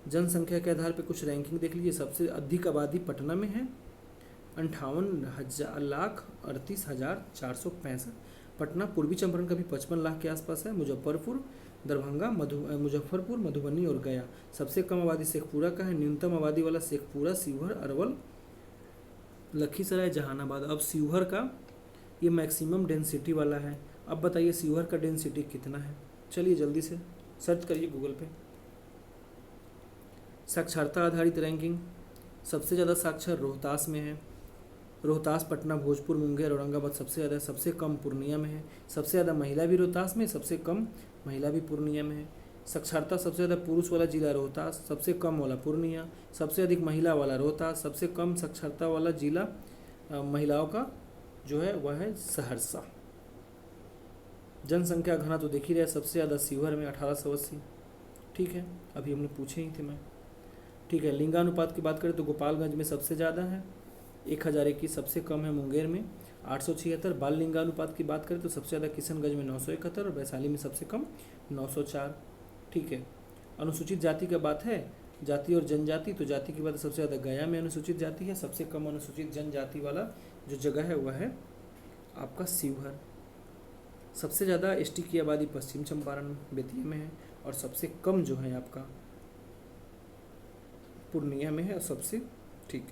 जनसंख्या के आधार पर कुछ रैंकिंग देख लीजिए। सबसे अधिक आबादी पटना में है 58,38,465। पटना। पूर्वी चंपारण का भी 55 लाख के आसपास है। मुजफ्फरपुर, दरभंगा, मुजफ्फरपुर, मधुबनी और गया। सबसे कम आबादी शेखपुरा का है। न्यूनतम आबादी वाला शेखपुरा, शिवहर, अरवल, लखीसराय, जहानाबाद। अब शिवहर का ये मैक्सिमम डेंसिटी वाला है। अब बताइए शिवहर का डेंसिटी कितना है, चलिए जल्दी से सर्च करिए गूगल पे। साक्षरता आधारित रैंकिंग। सबसे ज़्यादा साक्षर रोहतास में है। रोहतास, पटना, भोजपुर, मुंगेर, औरंगाबाद सबसे ज़्यादा। सबसे कम पूर्णिया में है। सबसे ज़्यादा महिला भी रोहतास में, सबसे कम महिला भी पूर्णिया में है। साक्षरता सबसे ज़्यादा पुरुष वाला जिला रोहतास, सबसे कम वाला पूर्णिया। सबसे अधिक महिला वाला रोहतास, सबसे कम साक्षरता वाला जिला महिलाओं का जो है वह है सहरसा। जनसंख्या घना तो देख ही रहे, सबसे ज़्यादा शिवहर में 1880। ठीक है, अभी हमने पूछे ही थे मैं। ठीक है, लिंगानुपात की बात करें तो गोपालगंज में सबसे ज़्यादा है 1001, सबसे कम है मुंगेर में 876। बाल लिंगानुपात की बात करें तो सबसे ज़्यादा किशनगंज में 971 और वैशाली में सबसे कम 904। ठीक है, अनुसूचित जाति का बात है, जाति और जनजाति, तो जाति की बात सबसे ज़्यादा गया में अनुसूचित जाति है। सबसे कम अनुसूचित जनजाति वाला जो जगह है वह है आपका शिवहर। सबसे ज़्यादा एसटी की आबादी पश्चिम चंपारण बेतिया में है, और सबसे कम जो है आपका पूर्णिया में है, और सबसे ठीक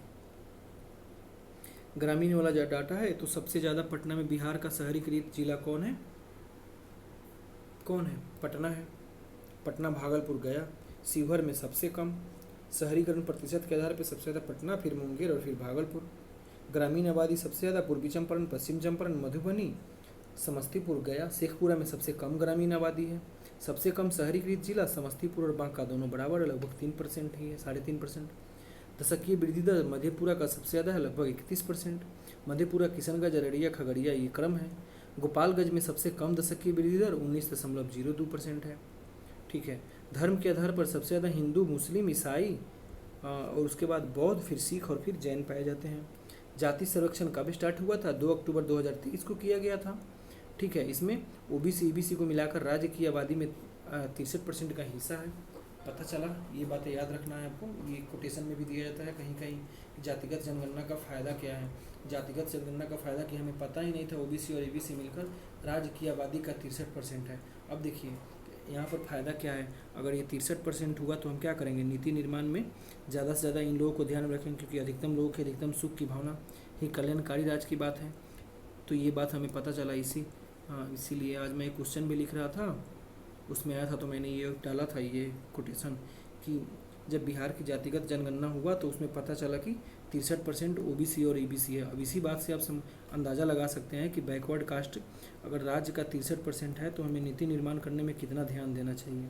ग्रामीण वाला जो डाटा है तो सबसे ज़्यादा पटना में। बिहार का शहरीकृत जिला कौन है? पटना है। पटना, भागलपुर, गया। शिवहर में सबसे कम। शहरीकरण प्रतिशत के आधार पर सबसे ज़्यादा पटना, फिर मुंगेर और फिर भागलपुर। ग्रामीण आबादी सबसे ज़्यादा पूर्वी चंपारण, पश्चिम चंपारण, मधुबनी, समस्तीपुर, गया। शेखपुरा में सबसे कम ग्रामीण आबादी है। सबसे कम शहरीकृत जिला समस्तीपुर और बांका दोनों बराबर है, लगभग 3% ही है, 3.5%। दशकीय वृद्धि दर मधेपुरा का सबसे ज़्यादा है, लगभग 31%। मधेपुरा, किशनगंज, अररिया, खगड़िया ये क्रम है। गोपालगंज में सबसे कम दशकीय वृद्धि दर 19.02% है। ठीक है, धर्म के आधार पर सबसे ज़्यादा हिंदू, मुस्लिम, ईसाई और उसके बाद बौद्ध, फिर सिख और फिर जैन पाए जाते हैं। जाति सर्वेक्षण कब स्टार्ट हुआ था? 2 अक्टूबर 2023 को किया गया था। ठीक है, इसमें ओबीसी, ईबीसी को मिलाकर राज्य की आबादी में 63% का हिस्सा है। पता चला, ये बातें याद रखना है आपको। ये कोटेशन में भी दिया जाता है कहीं कहीं, जातिगत जनगणना का फ़ायदा क्या है। जातिगत जनगणना का फ़ायदा कि हमें पता ही नहीं था ओबीसी और ईबीसी मिलकर राज्य की आबादी का 63% है। अब देखिए यहाँ पर फ़ायदा क्या है। अगर ये 63% हुआ तो हम क्या करेंगे, नीति निर्माण में ज़्यादा से ज़्यादा इन लोगों को ध्यान में रखेंगे, क्योंकि अधिकतम लोगों की अधिकतम सुख की भावना ही कल्याणकारी राज्य की बात है। तो ये बात हमें पता चला इसीलिए आज मैं एक क्वेश्चन भी लिख रहा था, उसमें आया था तो मैंने ये डाला था ये कोटेशन कि जब बिहार की जातिगत जनगणना हुआ तो उसमें पता चला कि 63% ओबीसी और ईबीसी है। अब इसी बात से आप अंदाज़ा लगा सकते हैं कि बैकवर्ड कास्ट अगर राज्य का 63% है तो हमें नीति निर्माण करने में कितना ध्यान देना चाहिए।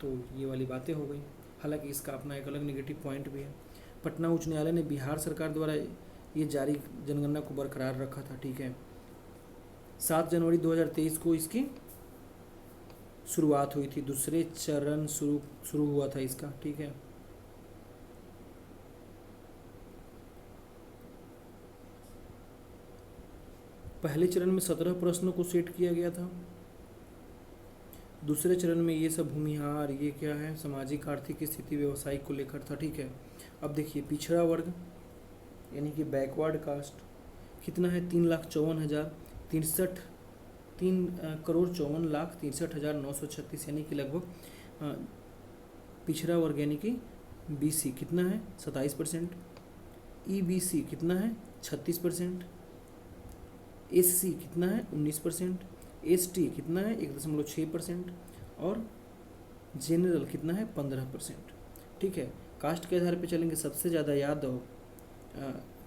तो ये वाली बातें हो गई। हालांकि इसका अपना एक अलग नेगेटिव पॉइंट भी है। पटना उच्च न्यायालय ने बिहार सरकार द्वारा ये जारी जनगणना को बरकरार रखा था। ठीक है, 7 जनवरी 2023 को इसकी शुरुआत हुई थी, दूसरे चरण शुरू हुआ था इसका। ठीक है, पहले चरण में 17 प्रश्नों को सेट किया गया था। दूसरे चरण में ये सब भूमिहार, ये क्या है, सामाजिक आर्थिक स्थिति, व्यवसायिक को लेकर था। ठीक है, अब देखिए पिछड़ा वर्ग यानी कि बैकवर्ड कास्ट कितना है, 3,54,936 यानी कि लगभग पिछड़ा वर्ग यानी कि बीसी कितना है 27%, ईबीसी कितना है 36%, एससी कितना है 19%, एसटी कितना है 1.6% और जनरल कितना है 15%। ठीक है, कास्ट के आधार पे चलेंगे, सबसे ज़्यादा यादव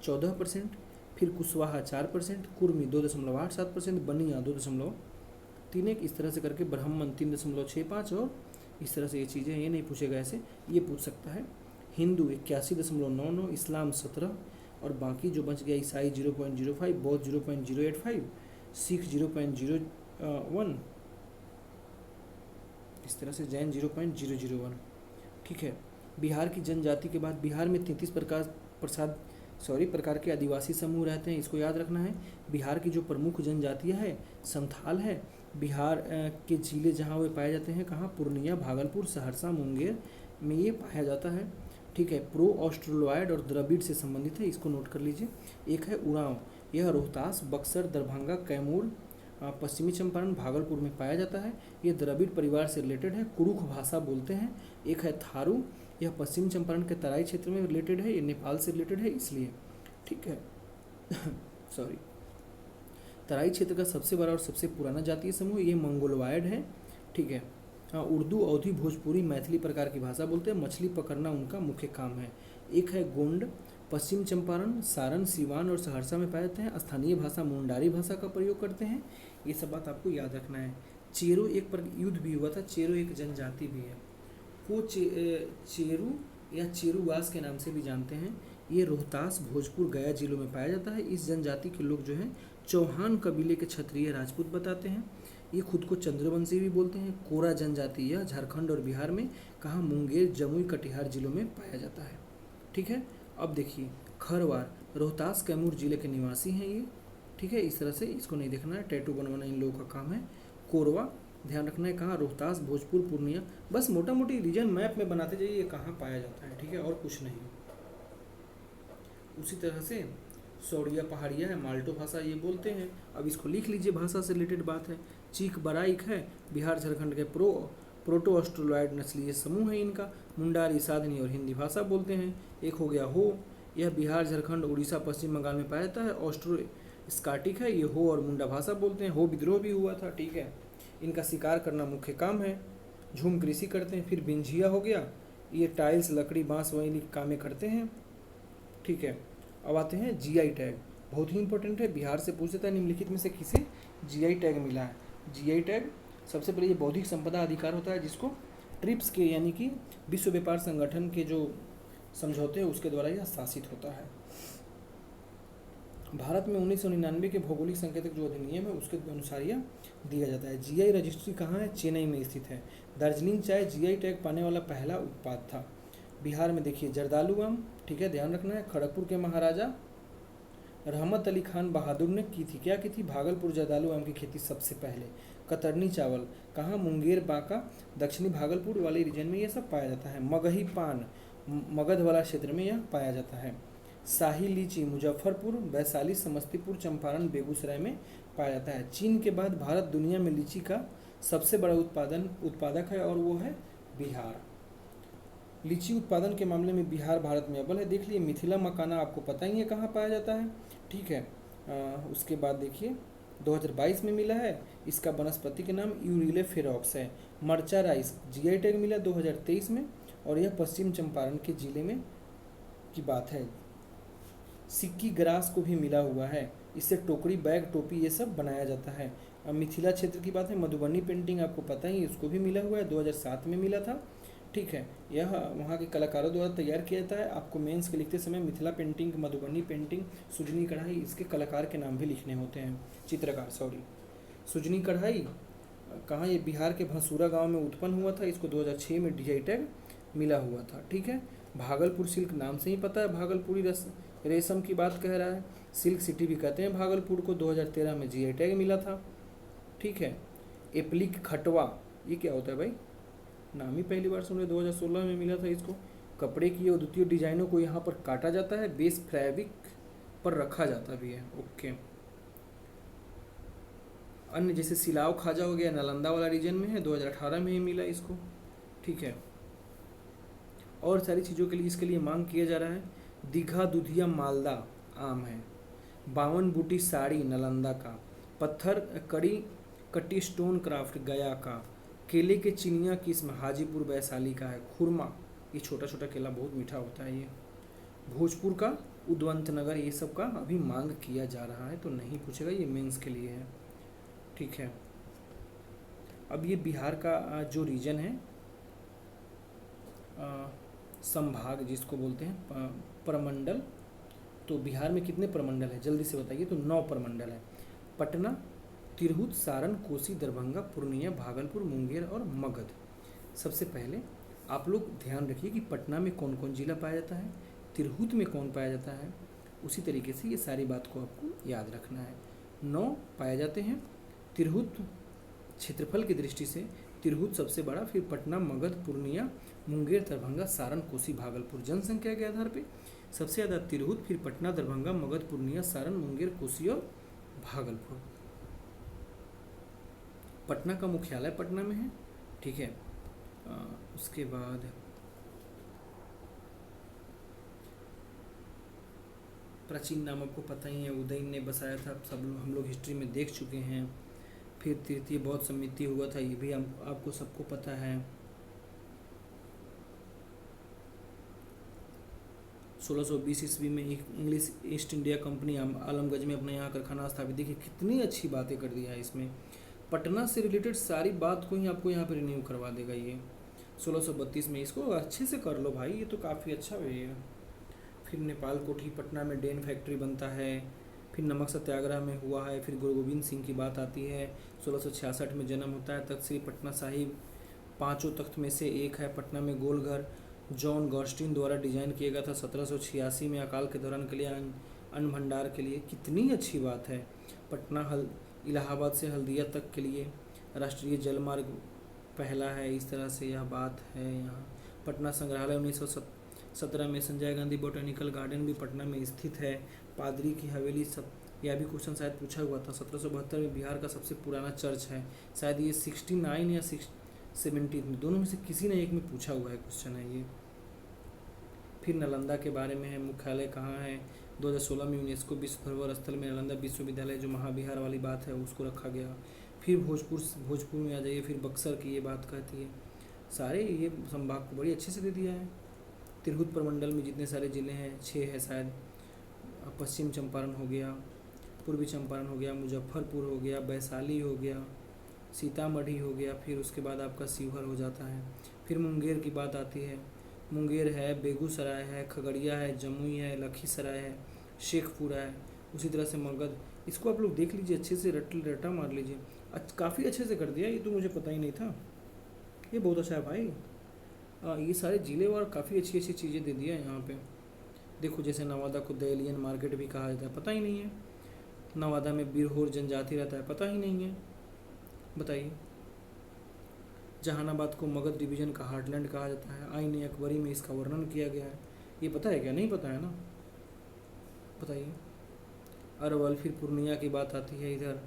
14%, फिर कुशवाहा 4%, कुर्मी 2.87%, बनिया 2.31, इस तरह से करके ब्राह्मण 3.65 और इस तरह से ये चीज़ें, ये नहीं पूछेगा ऐसे, ये पूछ सकता है। हिंदू 81.99, इस्लाम 17 और बाकी जो बच गया ईसाई 0.05, बौद्ध 0.085, सिख 0.001, इस तरह से जैन 0.001। ठीक है, बिहार की जनजाति के बाद बिहार में 33 प्रकार के आदिवासी समूह रहते हैं, इसको याद रखना है। बिहार की जो प्रमुख जनजातियाँ है संथाल है। बिहार के जिले जहाँ वे पाए जाते हैं, कहाँ, पूर्णिया, भागलपुर, सहरसा, मुंगेर में ये पाया जाता है। ठीक है, प्रो ऑस्ट्रेलॉयड और द्रविड़ से संबंधित है, इसको नोट कर लीजिए। एक है उरांव, यह रोहतास, बक्सर, दरभंगा, कैमूर, पश्चिमी चंपारण, भागलपुर में पाया जाता है। ये द्रविड़ परिवार से रिलेटेड है, कुरुख भाषा बोलते हैं। एक है थारू, यह पश्चिम चंपारण के तराई क्षेत्र में रिलेटेड है, ये नेपाल से रिलेटेड है इसलिए। ठीक है सॉरी, तराई क्षेत्र का सबसे बड़ा और सबसे पुराना जातीय समूह ये मंगोलवायड है। ठीक है, उर्दू, अवधी, भोजपुरी, मैथिली प्रकार की भाषा बोलते हैं। मछली पकड़ना उनका मुख्य काम है। एक है गोंड, पश्चिम चंपारण, सारण, सिवान और सहरसा में पाए जाते हैं। स्थानीय भाषा मुंडारी भाषा का प्रयोग करते हैं। ये सब बात आपको याद रखना है। चेरो एक पर युद्ध भी हुआ था, चेरो एक जनजाति भी है, वो चेरू या चेरूवास के नाम से भी जानते हैं। ये रोहतास, भोजपुर, गया जिलों में पाया जाता है। इस जनजाति के लोग जो हैं चौहान कबीले के क्षत्रिय राजपूत बताते हैं। ये खुद को चंद्रवंशी भी बोलते हैं। कोरा जनजाति यह झारखंड और बिहार में, कहाँ, मुंगेर, जमुई, कटिहार जिलों में पाया जाता है। ठीक है, अब देखिए खरवार, रोहतास, कैमूर जिले के निवासी हैं ये। ठीक है, इस तरह से इसको नहीं देखना है, टैटू बनवाना इन लोगों का काम है। कोरवा ध्यान रखना है, कहाँ, रोहतास, भोजपुर, पूर्णिया, बस मोटा मोटी रीजन मैप में बनाते जाइए ये कहाँ पाया जाता है। ठीक है, और कुछ नहीं। उसी तरह से सौड़िया पहाड़िया है, माल्टो भाषा ये बोलते हैं। अब इसको लिख लीजिए, भाषा से रिलेटेड बात है। चीख बराइक है, बिहार झारखंड के प्रोटो ऑस्ट्रेलॉयड नस्लीय समूह है इनका। मुंडारी, साधनी और हिंदी भाषा बोलते हैं। एक हो गया हो, यह बिहार, झारखंड, उड़ीसा, पश्चिम बंगाल में पाया जाता है। ऑस्ट्रो स्काटिक है, ये हो और मुंडा भाषा बोलते हैं। हो विद्रोह भी हुआ था। ठीक है, इनका शिकार करना मुख्य काम है। झूम कृषि करते हैं। फिर बिंझिया हो गया, ये टाइल्स, लकड़ी, बांस वही कामें करते हैं। ठीक है, अब आते हैं जीआई टैग, बहुत ही इंपॉर्टेंट है, बिहार से पूछ देता है निम्नलिखित में से किसे जीआई टैग मिला है। जीआई टैग सबसे पहले ये बौद्धिक संपदा अधिकार होता है, जिसको ट्रिप्स के यानी कि विश्व व्यापार संगठन के जो समझौते हैं उसके द्वारा यह शासित होता है। भारत में 1999 के भौगोलिक संकेतक जो अधिनियम है उसके अनुसार यह दिया जाता है। जीआई रजिस्ट्री कहाँ है, चेन्नई में स्थित है। दार्जिलिंग चाय जीआई टैग पाने वाला पहला उत्पाद था। बिहार में देखिए जर्दालू आम, ठीक है, ध्यान रखना है। खड़गपुर के महाराजा रहमत अली खान बहादुर ने की थी, क्या की थी, भागलपुर जर्दालू आम की खेती सबसे पहले। कतरनी चावल कहाँ, मुंगेर, बांका, दक्षिणी भागलपुर वाले रीजन में यह सब पाया जाता है। मगही पान मगध वाला क्षेत्र में यह पाया जाता है। शाही लीची मुजफ्फरपुर, वैशाली, समस्तीपुर, चंपारण, बेगूसराय में पाया जाता है। चीन के बाद भारत दुनिया में लीची का सबसे बड़ा उत्पादक है और वो है बिहार। लीची उत्पादन के मामले में बिहार भारत में अव्वल है। देख लिए मिथिला मकाना, आपको पता ही है कहाँ पाया जाता है। ठीक है, उसके बाद देखिए 2022 में मिला है, इसका वनस्पति के नाम यूरिले फेरोक्स है। मर्चा राइस जीआई टैग मिला 2023 में। और यह पश्चिम चंपारण के जिले में की बात है। सिक्की ग्रास को भी मिला हुआ है, इससे टोकरी, बैग, टोपी ये सब बनाया जाता है। अब मिथिला क्षेत्र की बात है, मधुबनी पेंटिंग आपको पता ही, उसको भी मिला हुआ है, 2007 में मिला था। ठीक है, यह वहाँ के कलाकारों द्वारा तैयार किया जाता है। आपको मेंस के लिखते समय मिथिला पेंटिंग, मधुबनी पेंटिंग, सुजनी कढ़ाई, इसके कलाकार के नाम भी लिखने होते हैं, चित्रकार, सॉरी। सुजनी कढ़ाई कहाँ, ये बिहार के भंसूरा गांव में उत्पन्न हुआ था। इसको 2006 में DI टैग मिला हुआ था। ठीक है, भागलपुर सिल्क नाम से ही पता है, भागलपुरी रेशम की बात कह रहा है। सिल्क सिटी भी कहते हैं भागलपुर को, 2013 में GI टैग मिला था। ठीक है, एप्लिक खटवा, ये क्या होता है भाई, नाम ही पहली बार सुन रहे, 2016 में मिला था इसको। कपड़े की अद्वितीय डिजाइनों को यहाँ पर काटा जाता है, बेस फैब्रिक पर रखा जाता भी है। ओके, अन्य जैसे सिलाव खाजा हो गया, नालंदा वाला रीजन में है, 2018 में ही मिला इसको। ठीक है, और सारी चीज़ों के लिए इसके लिए मांग किया जा रहा है। दीघा दुधिया मालदा आम है। 52 बूटी साड़ी नालंदा का। पत्थर कड़ी कटी स्टोन क्राफ्ट गया का। केले के चिनिया किस्म हाजीपुर वैशाली का है। खुरमा, ये छोटा छोटा केला बहुत मीठा होता है ये। भोजपुर का उद्वंत नगर, ये सब का अभी मांग किया जा रहा है, तो नहीं पूछेगा, ये मेंस के लिए है। ठीक है, अब ये बिहार का जो रीजन है, संभाग जिसको बोलते हैं प्रमंडल, तो बिहार में कितने प्रमंडल है जल्दी से बताइए। तो 9 प्रमंडल है। पटना, तिरहुत, सारण, कोसी, दरभंगा, पूर्णिया, भागलपुर, मुंगेर और मगध। सबसे पहले आप लोग ध्यान रखिए कि पटना में कौन कौन जिला पाया जाता है, तिरहुत में कौन पाया जाता है, उसी तरीके से ये सारी बात को आपको याद रखना है। 9 पाए जाते हैं। तिरहुत क्षेत्रफल की दृष्टि से तिरहुत सबसे बड़ा, फिर पटना, मगध, पूर्णिया, मुंगेर, दरभंगा, सारण, कोसी, भागलपुर। जनसंख्या के आधार पे सबसे ज़्यादा तिरहुत, फिर पटना, दरभंगा, मगध, पूर्णिया, सारण, मुंगेर, कोसी और भागलपुर। पटना का मुख्यालय पटना में है। ठीक है, उसके बाद प्राचीन नाम आपको पता ही है, उदयन ने बसाया था, सब लोग हम लोग हिस्ट्री में देख चुके हैं। फिर तृतीय बौद्ध समिति हुआ था, ये भी आपको सबको पता है। 1620 ईस्वी में English east India company Alamganj में अपने यहाँ कारखाना स्थापित। देखिए कितनी अच्छी बातें कर दिया है इसमें, पटना से रिलेटेड सारी बात को ही आपको यहाँ पर रिन्यू करवा देगा ये। 1632 में, इसको अच्छे से कर लो भाई, ये तो काफ़ी अच्छा है। फिर नेपाल कोठी पटना में डेन फैक्ट्री बनता है। फिर नमक सत्याग्रह में हुआ है। फिर गुरु गोविंद सिंह की बात आती है, 1666 में जन्म होता है। तख्त श्री पटना साहिब 5 तख्त में से एक है। पटना में गोलघर जॉन गॉस्टिन द्वारा डिजाइन किया गया था 1786 में, अकाल के दौरान के लिए अन्न भंडार के लिए। कितनी अच्छी बात है। पटना इलाहाबाद से हल्दिया तक के लिए राष्ट्रीय जलमार्ग पहला है। इस तरह से यह बात है यहाँ। पटना संग्रहालय 1917 में। संजय गांधी बोटेनिकल गार्डन भी पटना में स्थित है। पादरी की हवेली, सब यह भी क्वेश्चन शायद पूछा हुआ था। 1772 में बिहार का सबसे पुराना चर्च है, शायद ये 69 या 70 दोनों में से किसी ने एक में पूछा हुआ है क्वेश्चन है ये। फिर नालंदा के बारे में है, मुख्यालय कहाँ है। 2016 में यूनेस्को विश्व धरोहर स्थल में नालंदा विश्वविद्यालय, जो महाविहार वाली बात है, उसको रखा गया। फिर भोजपुर में आ जाइए, फिर बक्सर की ये बात कहती है। सारे ये संभाग को बड़ी अच्छे से दे दिया है। तिरहुत प्रमंडल में जितने सारे ज़िले हैं 6 है शायद। पश्चिम चंपारण हो गया, पूर्वी चंपारण हो गया, मुजफ्फरपुर हो गया, वैशाली हो गया, सीतामढ़ी हो गया। फिर उसके बाद आपका शिवहर हो जाता है। फिर मुंगेर की बात आती है, मुंगेर है, बेगूसराय है, खगड़िया है, जमुई है, लखीसराय है, शेखपुरा है। उसी तरह से मगध। इसको आप लोग देख लीजिए अच्छे से, रटा मार लीजिए। काफ़ी अच्छे से कर दिया, ये तो मुझे पता ही नहीं था, ये बहुत अच्छा है भाई। ये सारे ज़िले और काफ़ी अच्छी अच्छी चीज़ें दे दिया है यहाँ पे। देखो जैसे नवादा को देलियन मार्केट भी कहा जाता है, पता ही नहीं है। नवादा में बिरहोर जनजाति रहता है, पता ही नहीं है, बताइए। जहानाबाद को मगध डिवीज़न का हार्टलैंड कहा जाता है। आईन अकबरी में इसका वर्णन किया गया है। ये पता है क्या? नहीं पता है ना, बताइए। अरवल, फिर पूर्णिया की बात आती है इधर।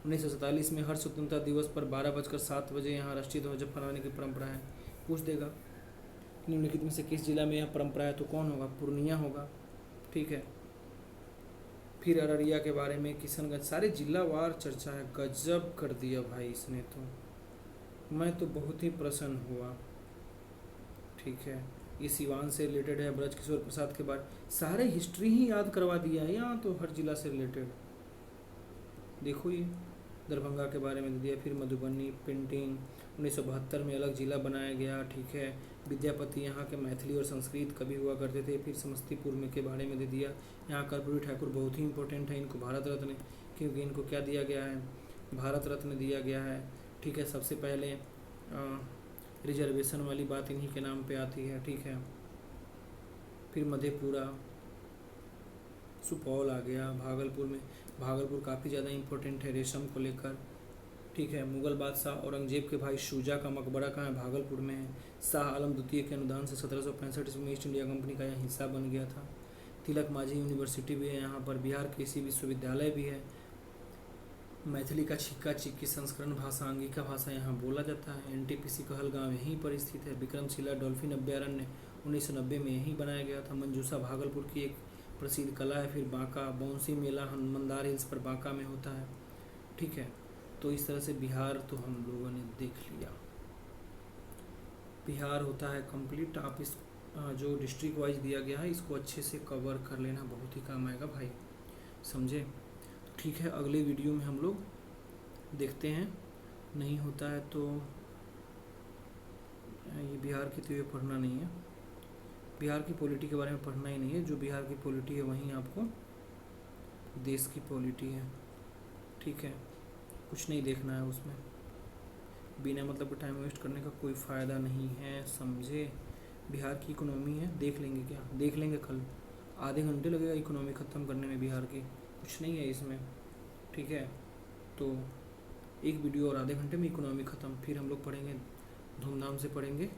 1947 में हर स्वतंत्रता दिवस पर 12:07 यहाँ राष्ट्रीय ध्वज फहराने की परंपरा है। पूछ देगा निम्नलिखित में से किस जिला में यह परंपरा है, तो कौन होगा? पूर्णिया होगा। ठीक है। फिर अररिया के बारे में, किशनगंज, सारे जिलावार चर्चा है। गजब कर दिया भाई इसने तो, मैं तो बहुत ही प्रसन्न हुआ। ठीक है, ये सिवान से रिलेटेड है, ब्रजकिशोर प्रसाद के बारे, सारे हिस्ट्री ही याद करवा दिया है यहाँ तो, हर जिला से रिलेटेड। देखो ये दरभंगा के बारे में दे दिया, फिर मधुबनी पेंटिंग 1972 में अलग जिला बनाया गया, ठीक है। विद्यापति यहाँ के मैथिली और संस्कृत कवि हुआ करते थे, फिर समस्तीपुर में के बारे में दे दिया। यहाँ कर्पूरी ठाकुर बहुत ही इंपॉर्टेंट है, इनको भारत रत्न, क्योंकि इनको क्या दिया गया है, भारत रत्न दिया गया है, ठीक है। सबसे पहले रिजर्वेशन वाली बात इन्हीं के नाम पे आती है, ठीक है। फिर मधेपुरा, सुपौल आ गया, भागलपुर में, भागलपुर काफ़ी ज़्यादा इम्पोर्टेंट है रेशम को लेकर, ठीक है। मुगल बादशाह औरंगजेब के भाई शुजा का मकबरा कहाँ है, भागलपुर में है। शाह आलम द्वितीय के अनुदान से 1765 ईस्वी में ईस्ट इंडिया कंपनी का यह हिस्सा बन गया था। तिलक मांझी यूनिवर्सिटी भी है यहाँ पर, बिहार कृषि विश्वविद्यालय भी है। मैथिली का छिक्का चिक्की संस्करण भाषा अंगिका भाषा यहाँ बोला जाता है। एनटीपीसी कहलगांव यहीं पर स्थित है। विक्रमशिला डॉल्फिन अभ्यारण्य 1990 में यहीं बनाया गया था। मंजूषा भागलपुर की एक प्रसिद्ध कला है। फिर बांका बाउंसी मेला मंदार हिल्स पर बांका में होता है, ठीक है। तो इस तरह से बिहार तो हम लोगों ने देख लिया। बिहार होता है कंप्लीट। आप इस जो डिस्ट्रिक्ट वाइज दिया गया है इसको अच्छे से कवर कर लेना, बहुत ही काम आएगा भाई, समझे। तो ठीक है, अगले वीडियो में हम लोग देखते हैं, नहीं होता है तो ये बिहार की तो ये पढ़ना नहीं है, बिहार की पॉलिटी के बारे में पढ़ना ही नहीं है। जो बिहार की पॉलिटी है वहीं आपको देश की पॉलिटी है, ठीक है। कुछ नहीं देखना है उसमें, बिना मतलब का टाइम वेस्ट करने का कोई फ़ायदा नहीं है, समझे। बिहार की इकोनॉमी है, देख लेंगे, क्या देख लेंगे कल, आधे घंटे लगेगा इकोनॉमी ख़त्म करने में बिहार की, कुछ नहीं है इसमें, ठीक है। तो एक वीडियो और आधे घंटे में इकोनॉमी ख़त्म। फिर हम लोग पढ़ेंगे, धूमधाम से पढ़ेंगे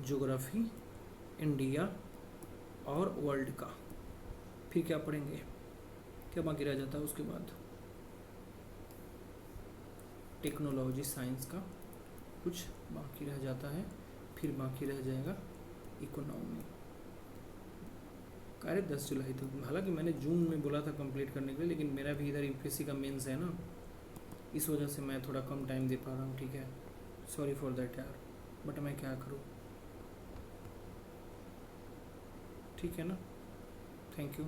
ज्योग्राफी इंडिया और वर्ल्ड का। फिर क्या पढ़ेंगे, क्या बाकी रह जाता है उसके बाद, टेक्नोलॉजी साइंस का कुछ बाकी रह जाता है। फिर बाकी रह जाएगा इकोनॉमी। अरे 10 जुलाई तक, हालांकि मैंने जून में बोला था कंप्लीट करने के लिए, लेकिन मेरा भी इधर यूपीएससी का मेंस है ना, इस वजह से मैं थोड़ा कम टाइम दे पा रहा हूँ, ठीक है। सॉरी फॉर दैट यार, बट मैं क्या करूँ, ठीक है ना। Thank you.